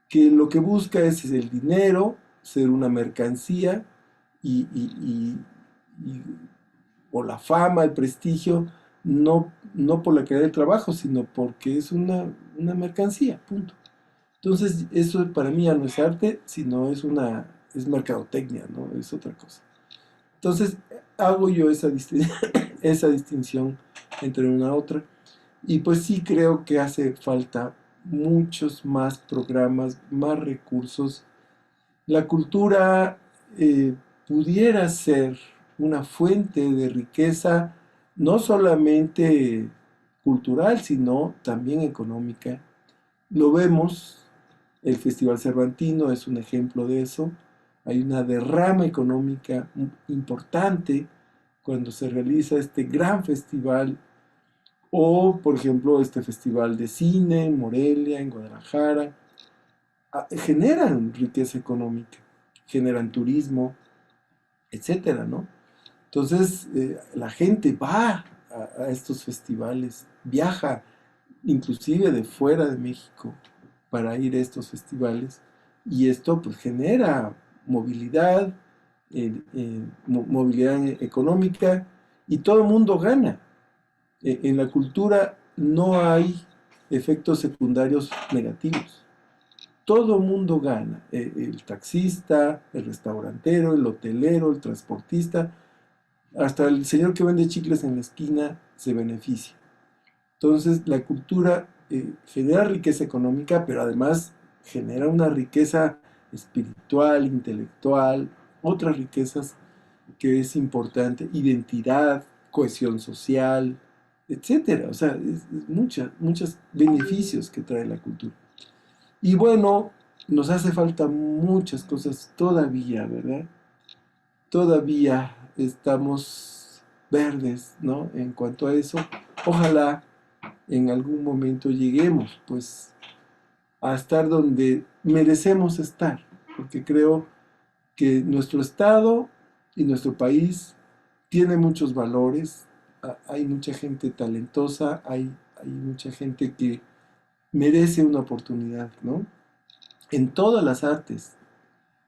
que lo que busca es el dinero, ser una mercancía y, y, y- o la fama, el prestigio, no por la calidad del trabajo, sino porque es una mercancía, punto. Entonces, eso para mí ya no es arte, sino es mercadotecnia, ¿no? Es otra cosa. Entonces, hago yo esa distinción entre una y otra. Y pues sí creo que hace falta muchos más programas, más recursos. La cultura pudiera ser una fuente de riqueza, no solamente cultural, sino también económica. Lo vemos, el Festival Cervantino es un ejemplo de eso. Hay una derrama económica importante cuando se realiza este gran festival o, por ejemplo, este festival de cine en Morelia, en Guadalajara. Generan riqueza económica, generan turismo, etcétera, ¿no? Entonces, la gente va a estos festivales, viaja inclusive de fuera de México para ir a estos festivales y esto pues genera movilidad, movilidad económica y todo el mundo gana. En la cultura no hay efectos secundarios negativos. Todo mundo gana. El taxista, el restaurantero, el hotelero, el transportista, hasta el señor que vende chicles en la esquina se beneficia. Entonces, la cultura genera riqueza económica, pero además genera una riqueza espiritual, intelectual, otras riquezas que es importante, identidad, cohesión social, etcétera. O sea, muchos beneficios que trae la cultura. Y bueno, nos hace falta muchas cosas todavía, ¿verdad? Todavía estamos verdes, ¿no? En cuanto a eso, ojalá en algún momento lleguemos, pues, a estar donde merecemos estar, porque creo que nuestro estado y nuestro país tiene muchos valores, hay mucha gente talentosa, hay mucha gente que merece una oportunidad, ¿no? En todas las artes,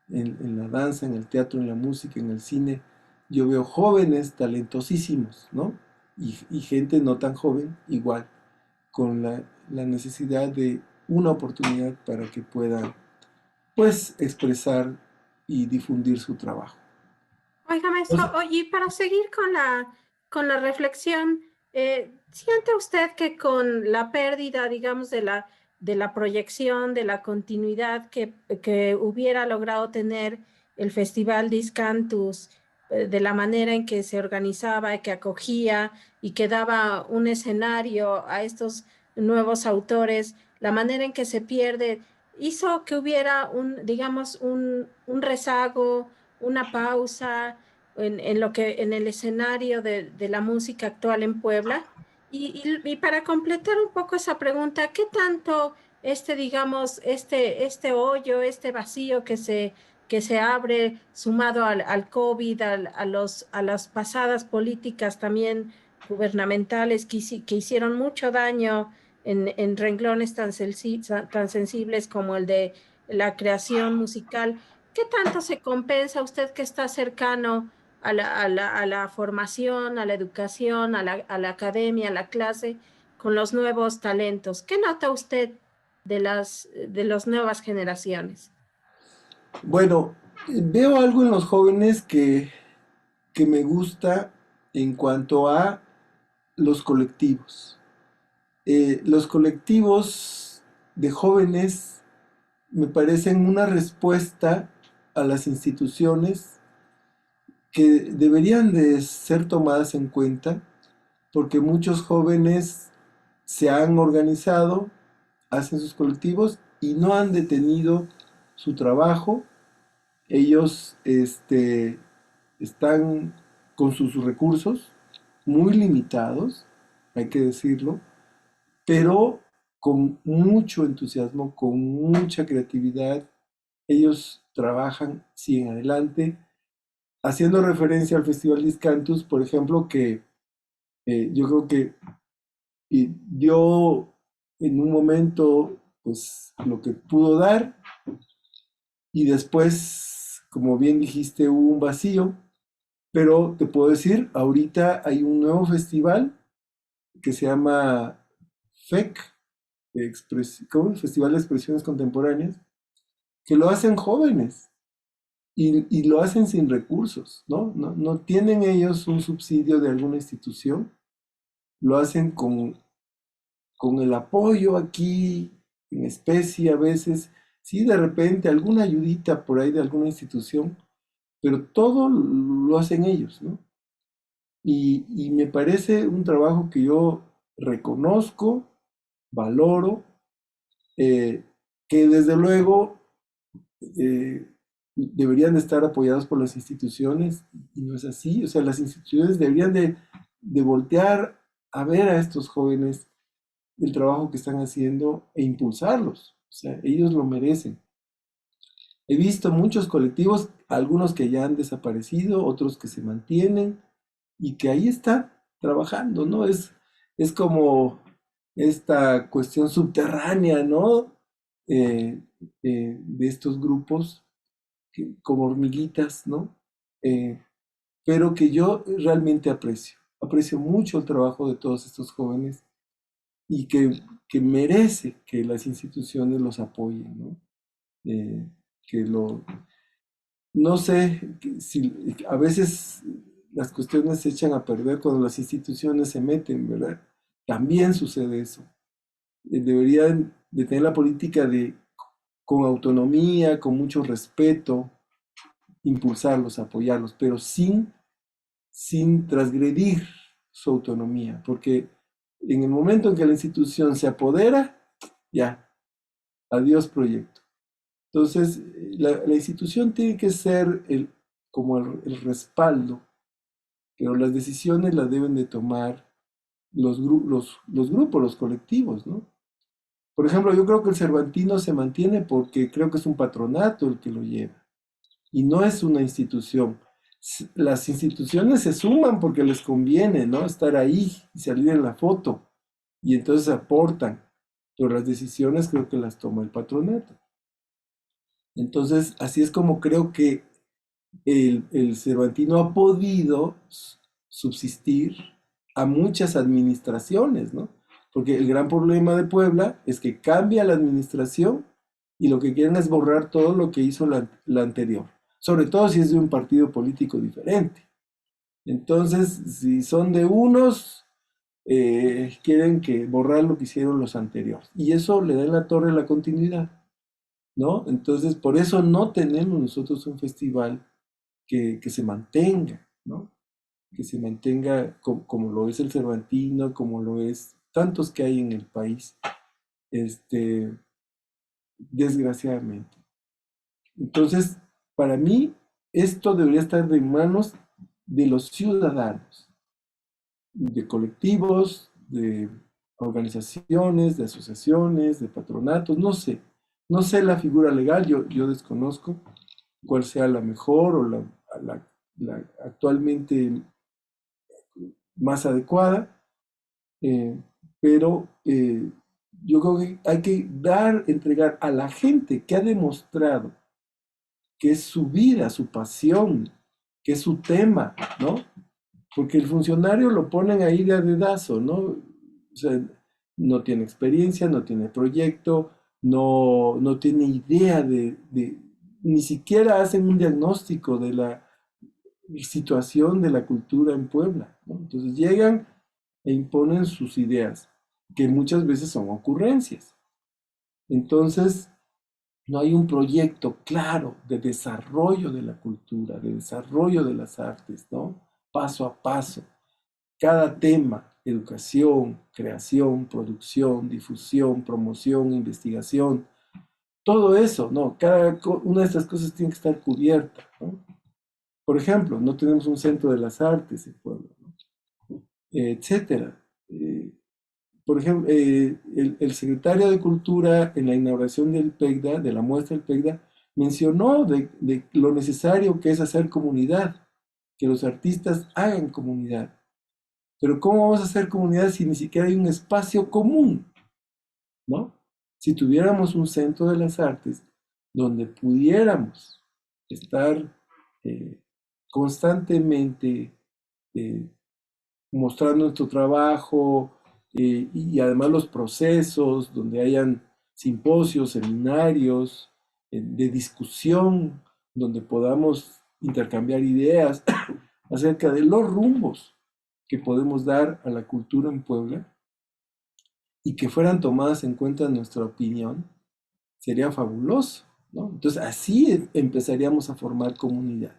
en la danza, en el teatro, en la música, en el cine, yo veo jóvenes talentosísimos, ¿no? Y gente no tan joven, igual, con la necesidad de una oportunidad para que puedan, pues, expresar y difundir su trabajo. Oiga, O maestro, sea, oye, y para seguir con la reflexión, ¿siente usted que con la pérdida, digamos, de la proyección, de la continuidad que hubiera logrado tener el Festival Discantus, de la manera en que se organizaba, que acogía y que daba un escenario a estos nuevos autores, la manera en que se pierde, hizo que hubiera digamos, un rezago, una pausa en lo que, en el escenario de la música actual en Puebla? Y para completar un poco esa pregunta, ¿qué tanto digamos, este hoyo, este vacío que se abre sumado al COVID, a las pasadas políticas también gubernamentales que hicieron mucho daño en renglones tan sensibles como el de la creación musical? ¿Qué tanto se compensa usted que está cercano a la formación, a la educación, a la academia, a la clase, con los nuevos talentos? ¿Qué nota usted de las nuevas generaciones? bueno, veo algo en los jóvenes que me gusta en cuanto a los colectivos. Los colectivos de jóvenes me parecen una respuesta a las instituciones que deberían de ser tomadas en cuenta porque muchos jóvenes se han organizado, hacen sus colectivos y no han detenido su trabajo. Ellos están con sus recursos muy limitados, hay que decirlo, pero con mucho entusiasmo, con mucha creatividad. Ellos trabajan, siguen adelante, haciendo referencia al Festival Discantus, por ejemplo, que yo creo que dio en un momento pues lo que pudo dar y después, como bien dijiste, hubo un vacío Pero te puedo decir, ahorita hay un nuevo festival que se llama FEC, ¿cómo? Festival de Expresiones Contemporáneas, que lo hacen jóvenes y lo hacen sin recursos, ¿no? No tienen ellos un subsidio de alguna institución, lo hacen con el apoyo aquí en especie a veces, sí, de repente alguna ayudita por ahí de alguna institución, pero todo lo hacen ellos, ¿no? Y me parece un trabajo que yo reconozco, valoro, eh, que desde luego deberían de estar apoyados por las instituciones, y no es así. O sea, las instituciones deberían de voltear a ver a estos jóvenes el trabajo que están haciendo e impulsarlos. O sea, ellos lo merecen. He visto muchos colectivos, algunos que ya han desaparecido, otros que se mantienen y que ahí están trabajando, ¿no? Es como esta cuestión subterránea, ¿no? De estos grupos como hormiguitas, ¿no? Eh, pero que yo realmente aprecio. Aprecio mucho el trabajo de todos estos jóvenes y que merece que las instituciones los apoyen, ¿no? Eh, que lo, no sé si a veces las cuestiones se echan a perder cuando las instituciones se meten, ¿verdad? También sucede eso. Deberían de tener la política de con autonomía, con mucho respeto, impulsarlos, apoyarlos, pero sin transgredir su autonomía, porque en el momento en que la institución se apodera, ya, adiós proyecto. Entonces, la institución tiene que ser como el respaldo, pero las decisiones las deben de tomar los grupos, los colectivos, ¿no? Por ejemplo, yo creo que el Cervantino se mantiene porque creo que es un patronato el que lo lleva y no es una institución. Las instituciones se suman porque les conviene, ¿no? Estar ahí y salir en la foto y entonces aportan, pero las decisiones creo que las toma el patronato. Entonces, así es como creo que el Cervantino ha podido subsistir a muchas administraciones, ¿no? Porque el gran problema de Puebla es que cambia la administración y lo que quieren es borrar todo lo que hizo la anterior, sobre todo si es de un partido político diferente. Entonces, si son de unos, quieren que borrar lo que hicieron los anteriores. Y eso le da en la torre la continuidad, ¿no? Entonces, por eso no tenemos nosotros un festival que se mantenga, ¿no? Que se mantenga como lo es el Cervantino, como lo es tantos que hay en el país, desgraciadamente. Entonces, para mí, esto debería estar de manos de los ciudadanos, de colectivos, de organizaciones, de asociaciones, de patronatos, no sé. No sé la figura legal, yo desconozco cuál sea la mejor o la actualmente más adecuada, eh, pero yo creo que hay que entregar a la gente que ha demostrado que es su vida, su pasión, que es su tema, ¿no? Porque el funcionario lo ponen ahí de a dedazo, ¿no? O sea, no tiene experiencia, no tiene proyecto, no tiene idea ni siquiera hacen un diagnóstico de la situación de la cultura en Puebla, ¿no? Entonces llegan e imponen sus ideas, que muchas veces son ocurrencias. Entonces, no hay un proyecto claro de desarrollo de la cultura, de desarrollo de las artes, ¿no? Paso a paso. Cada tema, educación, creación, producción, difusión, promoción, investigación, todo eso, ¿no? Cada una de estas cosas tiene que estar cubierta, ¿no? Por ejemplo, no tenemos un centro de las artes en Puebla, ¿no? Etcétera. Por ejemplo, el secretario de Cultura en la inauguración del PECDA, de la muestra del PECDA, mencionó de lo necesario que es hacer comunidad, que los artistas hagan comunidad. Pero ¿cómo vamos a hacer comunidad si ni siquiera hay un espacio común? ¿No? Si tuviéramos un centro de las artes donde pudiéramos estar constantemente mostrando nuestro trabajo y además los procesos donde hayan simposios, seminarios de discusión, donde podamos intercambiar ideas acerca de los rumbos que podemos dar a la cultura en Puebla y que fueran tomadas en cuenta nuestra opinión, sería fabuloso, ¿no? Entonces así empezaríamos a formar comunidad,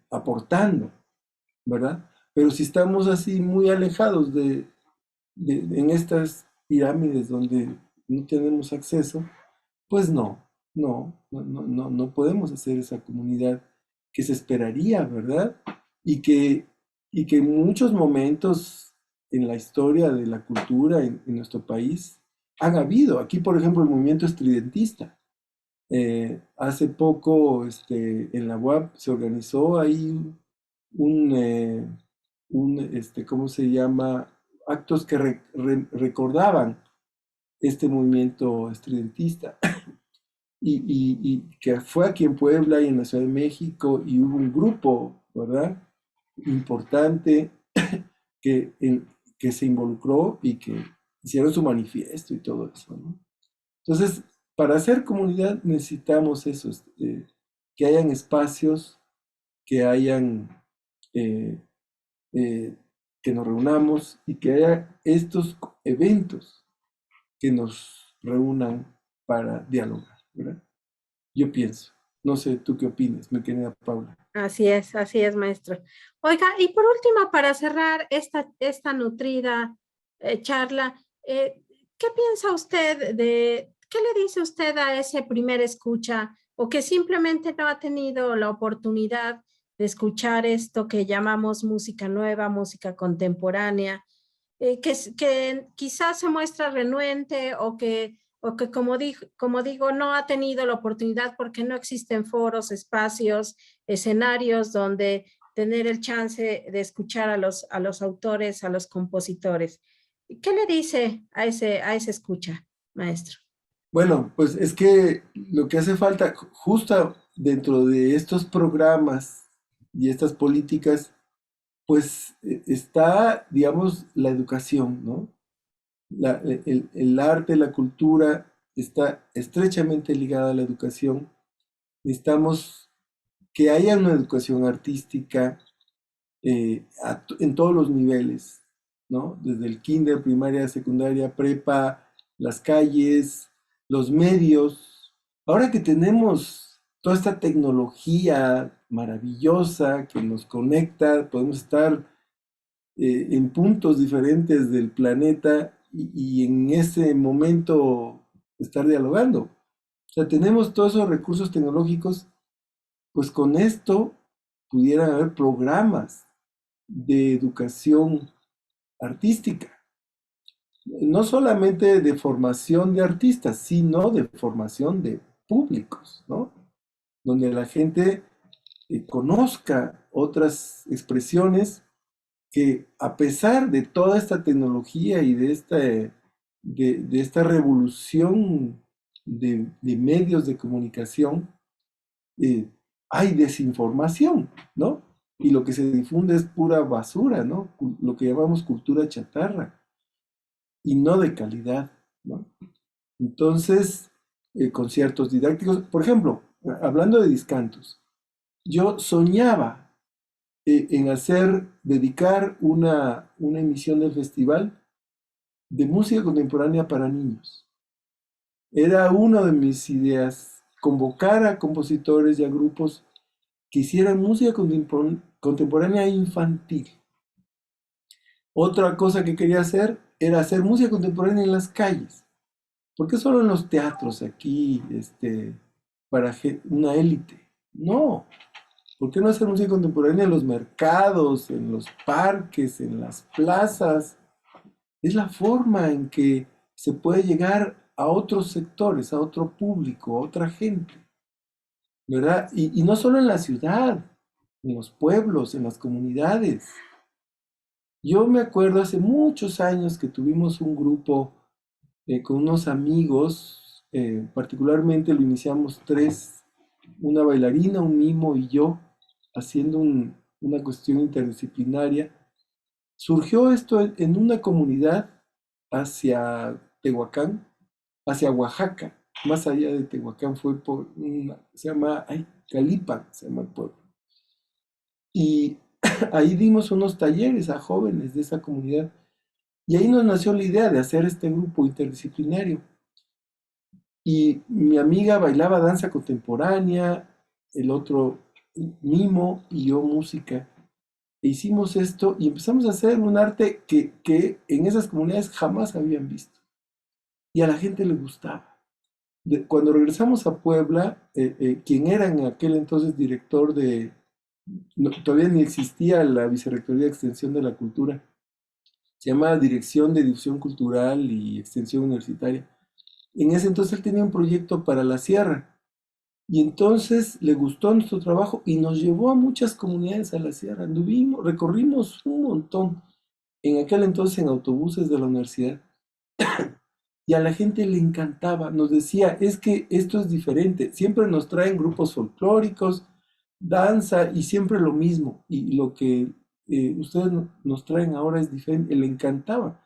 aportando, ¿verdad? Pero si estamos así muy alejados en estas pirámides donde no tenemos acceso, pues no podemos hacer esa comunidad que se esperaría, ¿verdad? Y que en muchos momentos en la historia de la cultura en nuestro país han habido. Aquí, por ejemplo, el movimiento estridentista. Hace poco en la UAP se organizó ahí ¿cómo se llama? Actos que recordaban este movimiento estridentista y que fue aquí en Puebla y en la Ciudad de México y hubo un grupo, ¿verdad? Importante que, que se involucró y que hicieron su manifiesto y todo eso, ¿no? Entonces, para hacer comunidad necesitamos eso, que hayan espacios, que hayan, eh, que nos reunamos y que haya estos eventos que nos reúnan para dialogar, ¿verdad? Yo pienso. No sé, ¿tú qué opinas, mi querida Paula? Así es, maestro. Oiga, y por último, para cerrar esta nutrida charla, ¿qué piensa usted qué le dice usted a ese primer escucha o que simplemente no ha tenido la oportunidad de escuchar esto que llamamos música nueva, música contemporánea, que quizás se muestra renuente o que como digo, no ha tenido la oportunidad porque no existen foros, espacios, escenarios donde tener el chance de escuchar a los autores, a los compositores? ¿Qué le dice a ese escucha, maestro? Bueno, pues es que lo que hace falta, justo dentro de estos programas y estas políticas, pues está, digamos, la educación, ¿no? El arte, la cultura está estrechamente ligada a la educación. Necesitamos que haya una educación artística en todos los niveles, ¿no? Desde el kinder, primaria, secundaria, prepa, las calles, los medios. Ahora que tenemos toda esta tecnología maravillosa que nos conecta, podemos estar en puntos diferentes del planeta y en ese momento estar dialogando. O sea, tenemos todos esos recursos tecnológicos, pues con esto pudieran haber programas de educación artística, no solamente de formación de artistas, sino de formación de públicos, ¿no? Donde la gente conozca otras expresiones que a pesar de toda esta tecnología y de esta revolución de medios de comunicación, hay desinformación, ¿no? Y lo que se difunde es pura basura, ¿no? Lo que llamamos cultura chatarra y no de calidad, ¿no? Entonces, conciertos didácticos, por ejemplo, hablando de discantos, yo soñaba dedicar una emisión del festival de música contemporánea para niños. Era una de mis ideas, convocar a compositores y a grupos que hicieran música contemporánea infantil. Otra cosa que quería hacer era hacer música contemporánea en las calles. ¿Por qué solo en los teatros aquí, para una élite? No. ¿Por qué no hacer música contemporánea en los mercados, en los parques, en las plazas? Es la forma en que se puede llegar a otros sectores, a otro público, a otra gente, ¿verdad? Y no solo en la ciudad, en los pueblos, en las comunidades. Yo me acuerdo hace muchos años que tuvimos un grupo con unos amigos, particularmente lo iniciamos tres, una bailarina, un mimo y yo, haciendo una cuestión interdisciplinaria. Surgió esto en una comunidad hacia Tehuacán, hacia Oaxaca, más allá de Tehuacán, fue por se llama, Calipan, se llama el pueblo. Y ahí dimos unos talleres a jóvenes de esa comunidad. Y ahí nos nació la idea de hacer este grupo interdisciplinario. Y mi amiga bailaba danza contemporánea, el otro mimo y yo música. E hicimos esto y empezamos a hacer un arte que en esas comunidades jamás habían visto. Y a la gente le gustaba. Cuando regresamos a Puebla, quien era en aquel entonces director de, todavía ni existía la Vicerrectoría de Extensión de la Cultura, se llamaba Dirección de Difusión Cultural y Extensión Universitaria. En ese entonces él tenía un proyecto para la sierra y entonces le gustó nuestro trabajo y nos llevó a muchas comunidades a la sierra. Anduvimos, recorrimos un montón, en aquel entonces en autobuses de la universidad. Y a la gente le encantaba, nos decía, es que esto es diferente, siempre nos traen grupos folclóricos, danza y siempre lo mismo, y lo que ustedes nos traen ahora es diferente, le encantaba.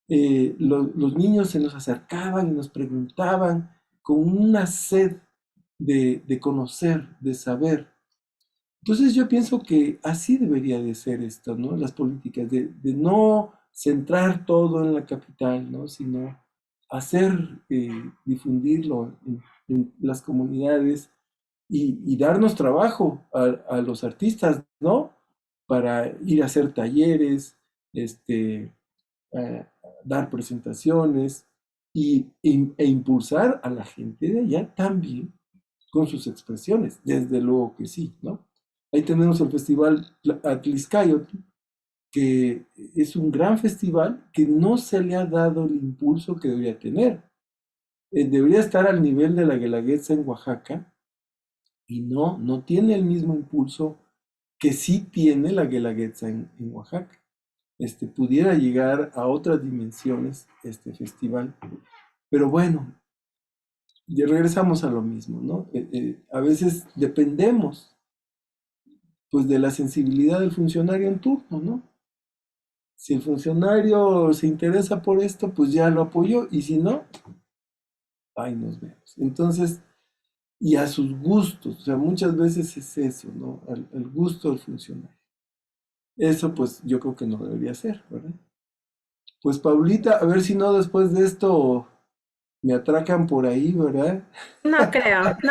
Los niños se nos acercaban y nos preguntaban con una sed de conocer, de saber. Entonces yo pienso que así debería de ser esto, ¿no? Las políticas, de no centrar todo en la capital, ¿no? Sino hacer, difundirlo en las comunidades y darnos trabajo a los artistas, ¿no? Para ir a hacer talleres, a dar presentaciones e impulsar a la gente de allá también con sus expresiones, desde luego que sí, ¿no? Ahí tenemos el festival Atliscayotl, que es un gran festival que no se le ha dado el impulso que debería tener. Debería estar al nivel de la Guelaguetza en Oaxaca y no tiene el mismo impulso que sí tiene la Guelaguetza en Oaxaca. Pudiera llegar a otras dimensiones este festival. Pero bueno, ya regresamos a lo mismo, ¿no? A veces dependemos pues de la sensibilidad del funcionario en turno, ¿no? Si el funcionario se interesa por esto, pues ya lo apoyó, y si no, ahí nos vemos. Entonces, y a sus gustos, o sea, muchas veces es eso, ¿no? El gusto del funcionario. Eso pues yo creo que no debería ser, ¿verdad? Pues Paulita, a ver si no después de esto me atracan por ahí, ¿verdad? No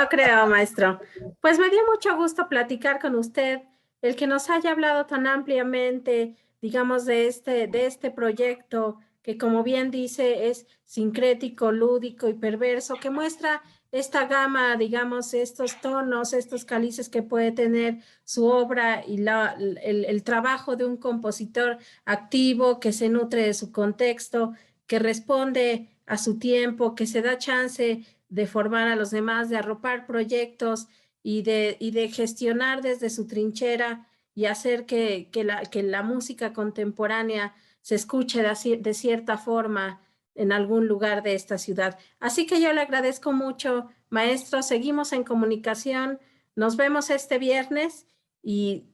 creo, maestro. Pues me dio mucho gusto platicar con usted, el que nos haya hablado tan ampliamente, digamos, de este proyecto que, como bien dice, es sincrético, lúdico y perverso, que muestra esta gama, digamos, estos tonos, estos cálices que puede tener su obra y el trabajo de un compositor activo que se nutre de su contexto, que responde a su tiempo, que se da chance de formar a los demás, de arropar proyectos y de gestionar desde su trinchera y hacer que la música contemporánea se escuche de cierta forma en algún lugar de esta ciudad. Así que yo le agradezco mucho, maestro. Seguimos en comunicación. Nos vemos este viernes y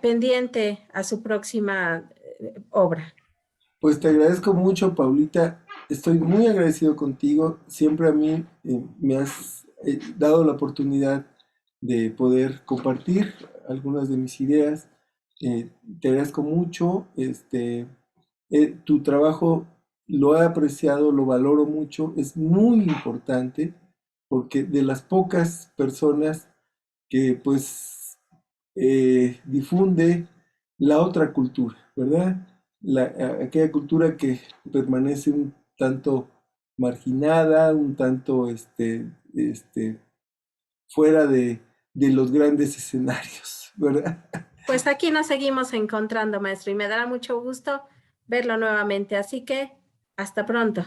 pendiente a su próxima obra. Pues te agradezco mucho, Paulita. Estoy muy agradecido contigo. Siempre a mí me has dado la oportunidad de poder compartir algunas de mis ideas. Te agradezco mucho. Tu trabajo lo he apreciado, lo valoro mucho. Es muy importante porque de las pocas personas que pues difunde la otra cultura, ¿verdad? Aquella cultura que permanece un tanto marginada, un tanto fuera de los grandes escenarios, ¿verdad? Pues aquí nos seguimos encontrando, maestro, y me dará mucho gusto verlo nuevamente. Así que, hasta pronto.